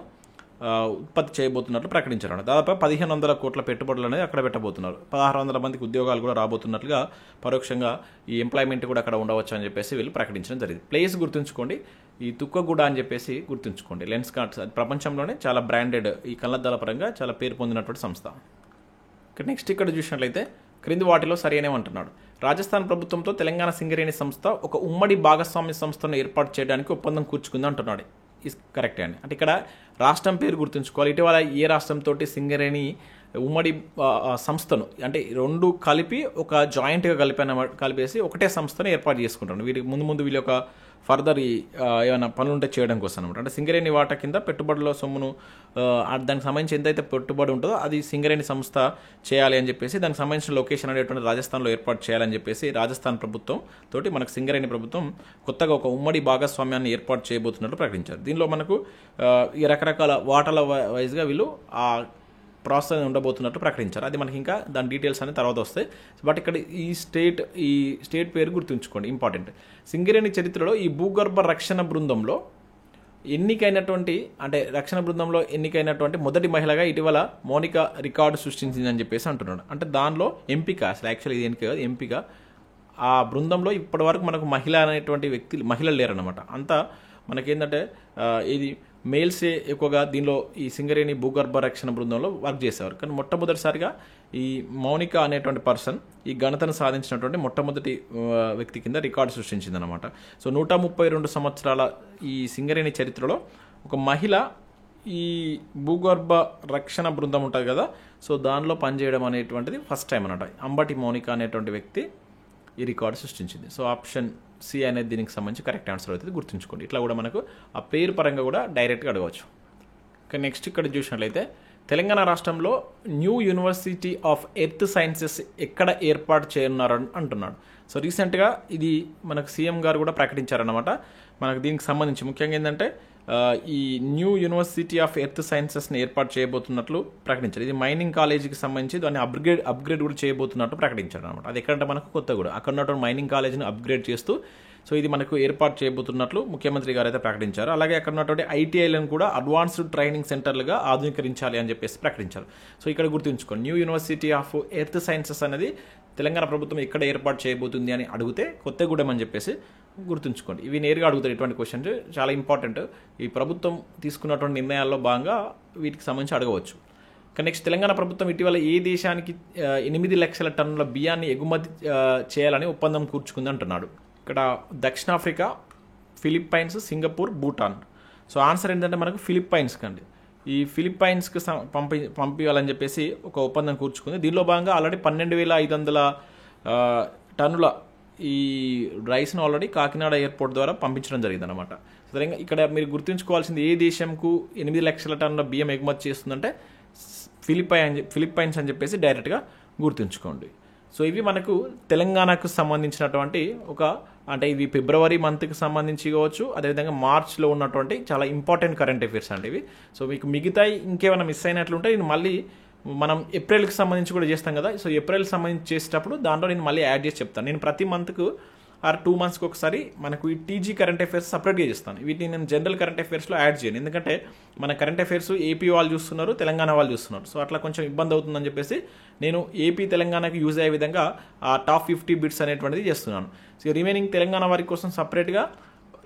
ఉత్పత్తి చేయబోతున్నట్లు ప్రకటించారు. దాదాపు 1500 కోట్ల పెట్టుబడులు అనేది అక్కడ పెట్టబోతున్నారు. 1600 మందికి ఉద్యోగాలు కూడా రాబోతున్నట్లుగా పరోక్షంగా ఈ ఎంప్లాయ్మెంట్ కూడా అక్కడ ఉండవచ్చు అని చెప్పేసి వీళ్ళు ప్రకటించడం జరిగింది. ప్లేస్ గుర్తుంచుకోండి, ఈ తుక్కగూడ అని చెప్పేసి గుర్తుంచుకోండి. లెన్స్ కార్ట్స్ ప్రపంచంలోనే చాలా బ్రాండెడ్ ఈ కళ్లద్దాల పరంగా చాలా పేరు పొందినటువంటి సంస్థ. నెక్స్ట్ ఇక్కడ చూసినట్లయితే క్రింది వాటిలో సరైనవంటున్నాడు. రాజస్థాన్ ప్రభుత్వంతో తెలంగాణ సింగరేణి సంస్థ ఒక ఉమ్మడి భాగస్వామ్య సంస్థను ఏర్పాటు చేయడానికి ఒప్పందం కూర్చుకుంది అంటున్నాడు. కరెక్టే అండి. అంటే ఇక్కడ రాష్ట్రం పేరు గుర్తుంచుకోవాలి. ఇటీవల ఏ రాష్ట్రంతో సింగరేణి ఉమ్మడి సంస్థను అంటే రెండు కలిపి ఒక జాయింట్గా కలిపేసి ఒకటే సంస్థను ఏర్పాటు చేసుకుంటాను. వీరికి ముందు వీళ్ళ యొక్క ఫర్దర్ ఏమైనా పనులుంటే చేయడం కోసం అనమాట. అంటే సింగరేణి వాటా కింద పెట్టుబడుల సొమ్మును దానికి సంబంధించి ఎంతైతే పెట్టుబడి ఉంటుందో అది సింగరేణి సంస్థ చేయాలి అని చెప్పేసి దానికి సంబంధించిన లొకేషన్ అనేటువంటి రాజస్థాన్లో ఏర్పాటు చేయాలని చెప్పేసి రాజస్థాన్ ప్రభుత్వం తోటి మనకు సింగరేణి ప్రభుత్వం కొత్తగా ఒక ఉమ్మడి భాగస్వామ్యాన్ని ఏర్పాటు చేయబోతున్నట్టు ప్రకటించారు. దీనిలో మనకు ఈ రకరకాల వాటాల వైజ్గా వీళ్ళు ఆ ప్రాసెస్ ఉండబోతున్నట్టు ప్రకటించారు. అది మనకి ఇంకా దాని డీటెయిల్స్ అనేది తర్వాత వస్తాయి. బట్ ఇక్కడ ఈ స్టేట్ పేరు గుర్తుంచుకోండి, ఇంపార్టెంట్. సింగరేణి చరిత్రలో ఈ భూగర్భ రక్షణ బృందంలో ఎన్నికైనటువంటి మొదటి మహిళగా ఇటీవల మోనికా రికార్డు సృష్టించిందని చెప్పేసి అంటున్నాడు. అంటే దానిలో ఎంపిక, అసలు యాక్చువల్లీ ఇది ఎన్నిక కాదు, ఎంపిక. ఆ బృందంలో ఇప్పటివరకు మనకు మహిళ అనేటువంటి మహిళలు లేరన్నమాట. అంతా మనకేంటంటే ఇది మేల్సే ఎక్కువగా దీనిలో ఈ సింగరేణి భూగర్భ రక్షణ బృందంలో వర్క్ చేసేవారు. కానీ మొట్టమొదటిసారిగా ఈ మౌనిక అనేటువంటి పర్సన్ ఈ ఘనతను సాధించినటువంటి మొట్టమొదటి వ్యక్తి కింద రికార్డు సృష్టించిందనమాట. సో 132 సంవత్సరాల ఈ సింగరేణి చరిత్రలో ఒక మహిళ ఈ భూగర్భ రక్షణ బృందం ఉంటుంది కదా, సో దానిలో పనిచేయడం అనేటువంటిది ఫస్ట్ టైం అనమాట. అంబటి మౌనిక అనేటువంటి వ్యక్తి ఈ రికార్డు సృష్టించింది. సో ఆప్షన్ సి అనేది దీనికి సంబంధించి కరెక్ట్ ఆన్సర్ అవుతుంది, గుర్తుంచుకోండి. ఇట్లా కూడా మనకు ఆ పేరు పరంగా కూడా డైరెక్ట్గా అడగవచ్చు. ఇక నెక్స్ట్ ఇక్కడ చూసినట్లయితే తెలంగాణ రాష్ట్రంలో new university of earth sciences ఎక్కడ ఏర్పాటు చేయనున్నారు అంటున్నాడు. సో రీసెంట్గా ఇది మనకు సీఎం గారు కూడా ప్రకటించారనమాట. మనకు దీనికి సంబంధించి ముఖ్యంగా ఏంటంటే ఈ న్యూ యూనివర్సిటీ ఆఫ్ ఎర్త్ సైన్సెస్ని ఏర్పాటు చేయబోతున్నట్లు ప్రకటించారు. ఇది మైనింగ్ కాలేజీకి సంబంధించి దాన్ని అప్గ్రేడ్ కూడా చేయబోతున్నట్టు ప్రకటించారు అనమాట. అది ఎక్కడంటే మనకు కొత్తగూడ, అక్కడ ఉన్నటువంటి మైనింగ్ కాలేజీని అప్గ్రేడ్ చేస్తూ సో ఇది మనకు ఏర్పాటు చేయబోతున్నట్లు ముఖ్యమంత్రి గారు అయితే ప్రకటించారు. అలాగే అక్కడ ఉన్నటువంటి ఐటీఐలను కూడా అడ్వాన్స్డ్ ట్రైనింగ్ సెంటర్లుగా ఆధునీకరించాలి అని చెప్పేసి ప్రకటించారు. సో ఇక్కడ గుర్తుంచుకోండి, new university of earth sciences అనేది తెలంగాణ ప్రభుత్వం ఎక్కడ ఏర్పాటు చేయబోతుంది అని అడిగితే కొత్తగూడెం అని చెప్పేసి గుర్తుంచుకోండి. ఇవి నేరుగా అడుగుతారు ఇటువంటి క్వశ్చన్స్, చాలా ఇంపార్టెంట్. ఈ ప్రభుత్వం తీసుకున్నటువంటి నిర్ణయాల్లో భాగంగా వీటికి సంబంధించి అడగవచ్చు. నెక్స్ట్, తెలంగాణ ప్రభుత్వం ఇటీవల ఏ దేశానికి 8 లక్షల టన్నుల బియ్యాన్ని ఎగుమతి చేయాలని ఒప్పందం కూర్చుకుంది అంటున్నాడు. ఇక్కడ దక్షిణాఫ్రికా, Philippines, Singapore, Bhutan. So answer ఏంటంటే మనకు ఫిలిప్పైన్స్ కండి. ఈ ఫిలిప్పైన్స్కి పంపించాలని చెప్పేసి ఒక ఒప్పందం కూర్చుకుంది. దీనిలో భాగంగా ఆల్రెడీ 12,500 టన్నుల ఈ రైస్ను ఆల్రెడీ కాకినాడ ఎయిర్పోర్ట్ ద్వారా పంపించడం జరిగింది అనమాట. సరిగ్గా ఇక్కడ మీరు గుర్తుంచుకోవాల్సింది, ఏ దేశంకు 8 లక్షల టన్నుల బియ్యం ఎగుమతి చేస్తుందంటే ఫిలిప్పైన్స్ అని చెప్పేసి డైరెక్ట్గా గుర్తుంచుకోండి. సో ఇవి మనకు తెలంగాణకు సంబంధించినటువంటి అంటే ఇవి ఫిబ్రవరి మంత్కి సంబంధించి కావచ్చు, అదేవిధంగా మార్చ్లో ఉన్నటువంటి చాలా ఇంపార్టెంట్ కరెంట్ అఫైర్స్ అంటే ఇవి. సో మీకు మిగతా ఇంకేమైనా మిస్ అయినట్లుంటే నేను మళ్ళీ మనం ఏప్రిల్కి సంబంధించి కూడా చేస్తాం కదా, సో ఏప్రిల్కి సంబంధించి చేసేటప్పుడు దాంట్లో నేను మళ్ళీ యాడ్ చేసి చెప్తాను. నేను ప్రతి మంత్కు ఆర్ 2 మంత్స్కి ఒకసారి మనకు ఈ టీజీ కరెంట్ అఫైర్స్ సపరేట్గా చేస్తాను. వీటిని నేను జనరల్ కరెంట్ అఫైర్స్లో యాడ్ చేయను, ఎందుకంటే మన కరెంట్ అఫైర్స్ ఏపీ వాళ్ళు చూస్తున్నారు, తెలంగాణ వాళ్ళు చూస్తున్నారు. సో అట్లా కొంచెం ఇబ్బంది అవుతుందని చెప్పేసి నేను ఏపీ తెలంగాణకి యూజ్ అయ్యే విధంగా ఆ టాప్ 50 బిట్స్ అనేటువంటిది చేస్తున్నాను. సో రిమైనింగ్ తెలంగాణ వారి కోసం సపరేట్గా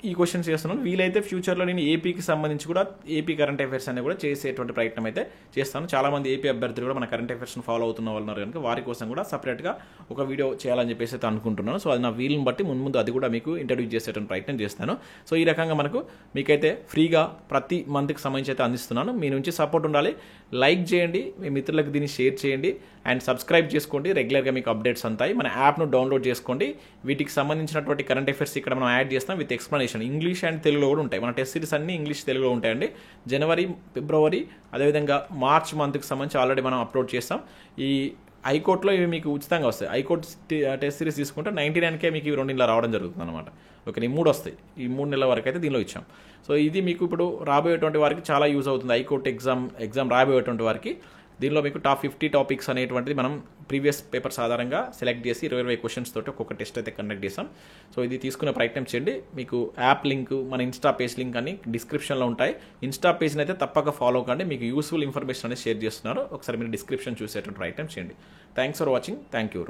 ఈ క్వశ్చన్స్ చేస్తున్నాను. వీలైతే ఫ్యూచర్లో నేను ఏపీకి సంబంధించి కూడా ఏపీ కరెంట్ అఫైర్స్ అనేది కూడా చేసేటువంటి ప్రయత్నం అయితే చేస్తాను. చాలామంది ఏపీ అభ్యర్థులు కూడా మన కరెంట్ అఫైర్స్ని ఫాలో అవుతున్న వాళ్ళు ఉన్నారు కనుక వారి కోసం కూడా సపరేట్గా ఒక వీడియో చేయాలని చెప్పేసి అయితే అనుకుంటున్నాను. సో అది నా వీలుని బట్టి ముందు అది కూడా మీకు ఇంట్రడ్యూస్ చేసేటువంటి ప్రయత్నం చేస్తాను. సో ఈ రకంగా మీకైతే ఫ్రీగా ప్రతి మంత్కి సంబంధించి అయితే అందిస్తున్నాను. మీ నుంచి సపోర్ట్ ఉండాలి. లైక్ చేయండి, మీ మిత్రులకు దీన్ని షేర్ చేయండి అండ్ సబ్స్క్రైబ్ చేసుకోండి. రెగ్యులర్గా మీకు అప్డేట్స్ అంతాయి. మన యాప్ను డౌన్లోడ్ చేసుకోండి. వీటికి సంబంధించినటువంటి కరెంట్ అఫైర్స్ ఇక్కడ మనం యాడ్ చేస్తాం విత్ ఎక్స్ప్లెనేషన్. ఇంగ్లీష్ అండ్ తెలుగులో కూడా ఉంటాయి. మన టెస్ట్ సిరీస్ అన్ని ఇంగ్లీష్ తెలుగులో ఉంటాయండి. జనవరి, ఫిబ్రవరి, అదేవిధంగా మార్చ్ మంత్కి సంబంధించి ఆల్రెడీ మనం అప్లోడ్ చేస్తాం. ఈ హైకోర్టులో ఇవి మీకు ఉచితంగా వస్తాయి. హైకోర్టు టెస్ట్ సిరీస్ తీసుకుంటే 99K మీకు ఇవి 2 నెలలు రావడం జరుగుతుంది అనమాట. ఓకే, ఈ 3 వస్తాయి. ఈ 3 నెలల వరకు అయితే దీనిలో ఇచ్చాం. సో ఇది మీకు ఇప్పుడు రాబోయేటువంటి వారికి చాలా యూజ్ అవుతుంది. హైకోర్టు ఎగ్జామ్ రాబోయేటువంటి వారికి దీనిలో మీకు టాప్ 50 టాపిక్స్ అనేటువంటిది మనం ప్రీవియస్ పేపర్స్ ఆధారంగా సెలెక్ట్ చేసి 20 క్వశ్చన్స్ తోటి ఒక్కొక్క టెస్ట్ అయితే కండక్ట్ చేస్తాం. సో ఇది తీసుకునే ప్రయత్నం చేయండి. మీకు యాప్ లింక్, మన ఇన్స్టా పేజ్ లింక్ అని డిస్క్రిప్షన్లో ఉంటాయి. ఇన్స్టా పేజ్ని అయితే తప్పక ఫాలో కండి. మీకు యూస్ఫుల్ ఇన్ఫర్మేషన్ అనేది షేర్ చేస్తున్నారు. ఒకసారి మీరు డిస్క్రిప్షన్ చూసేటువంటి ప్రయత్నం చేయండి. Thanks for watching. Thank you.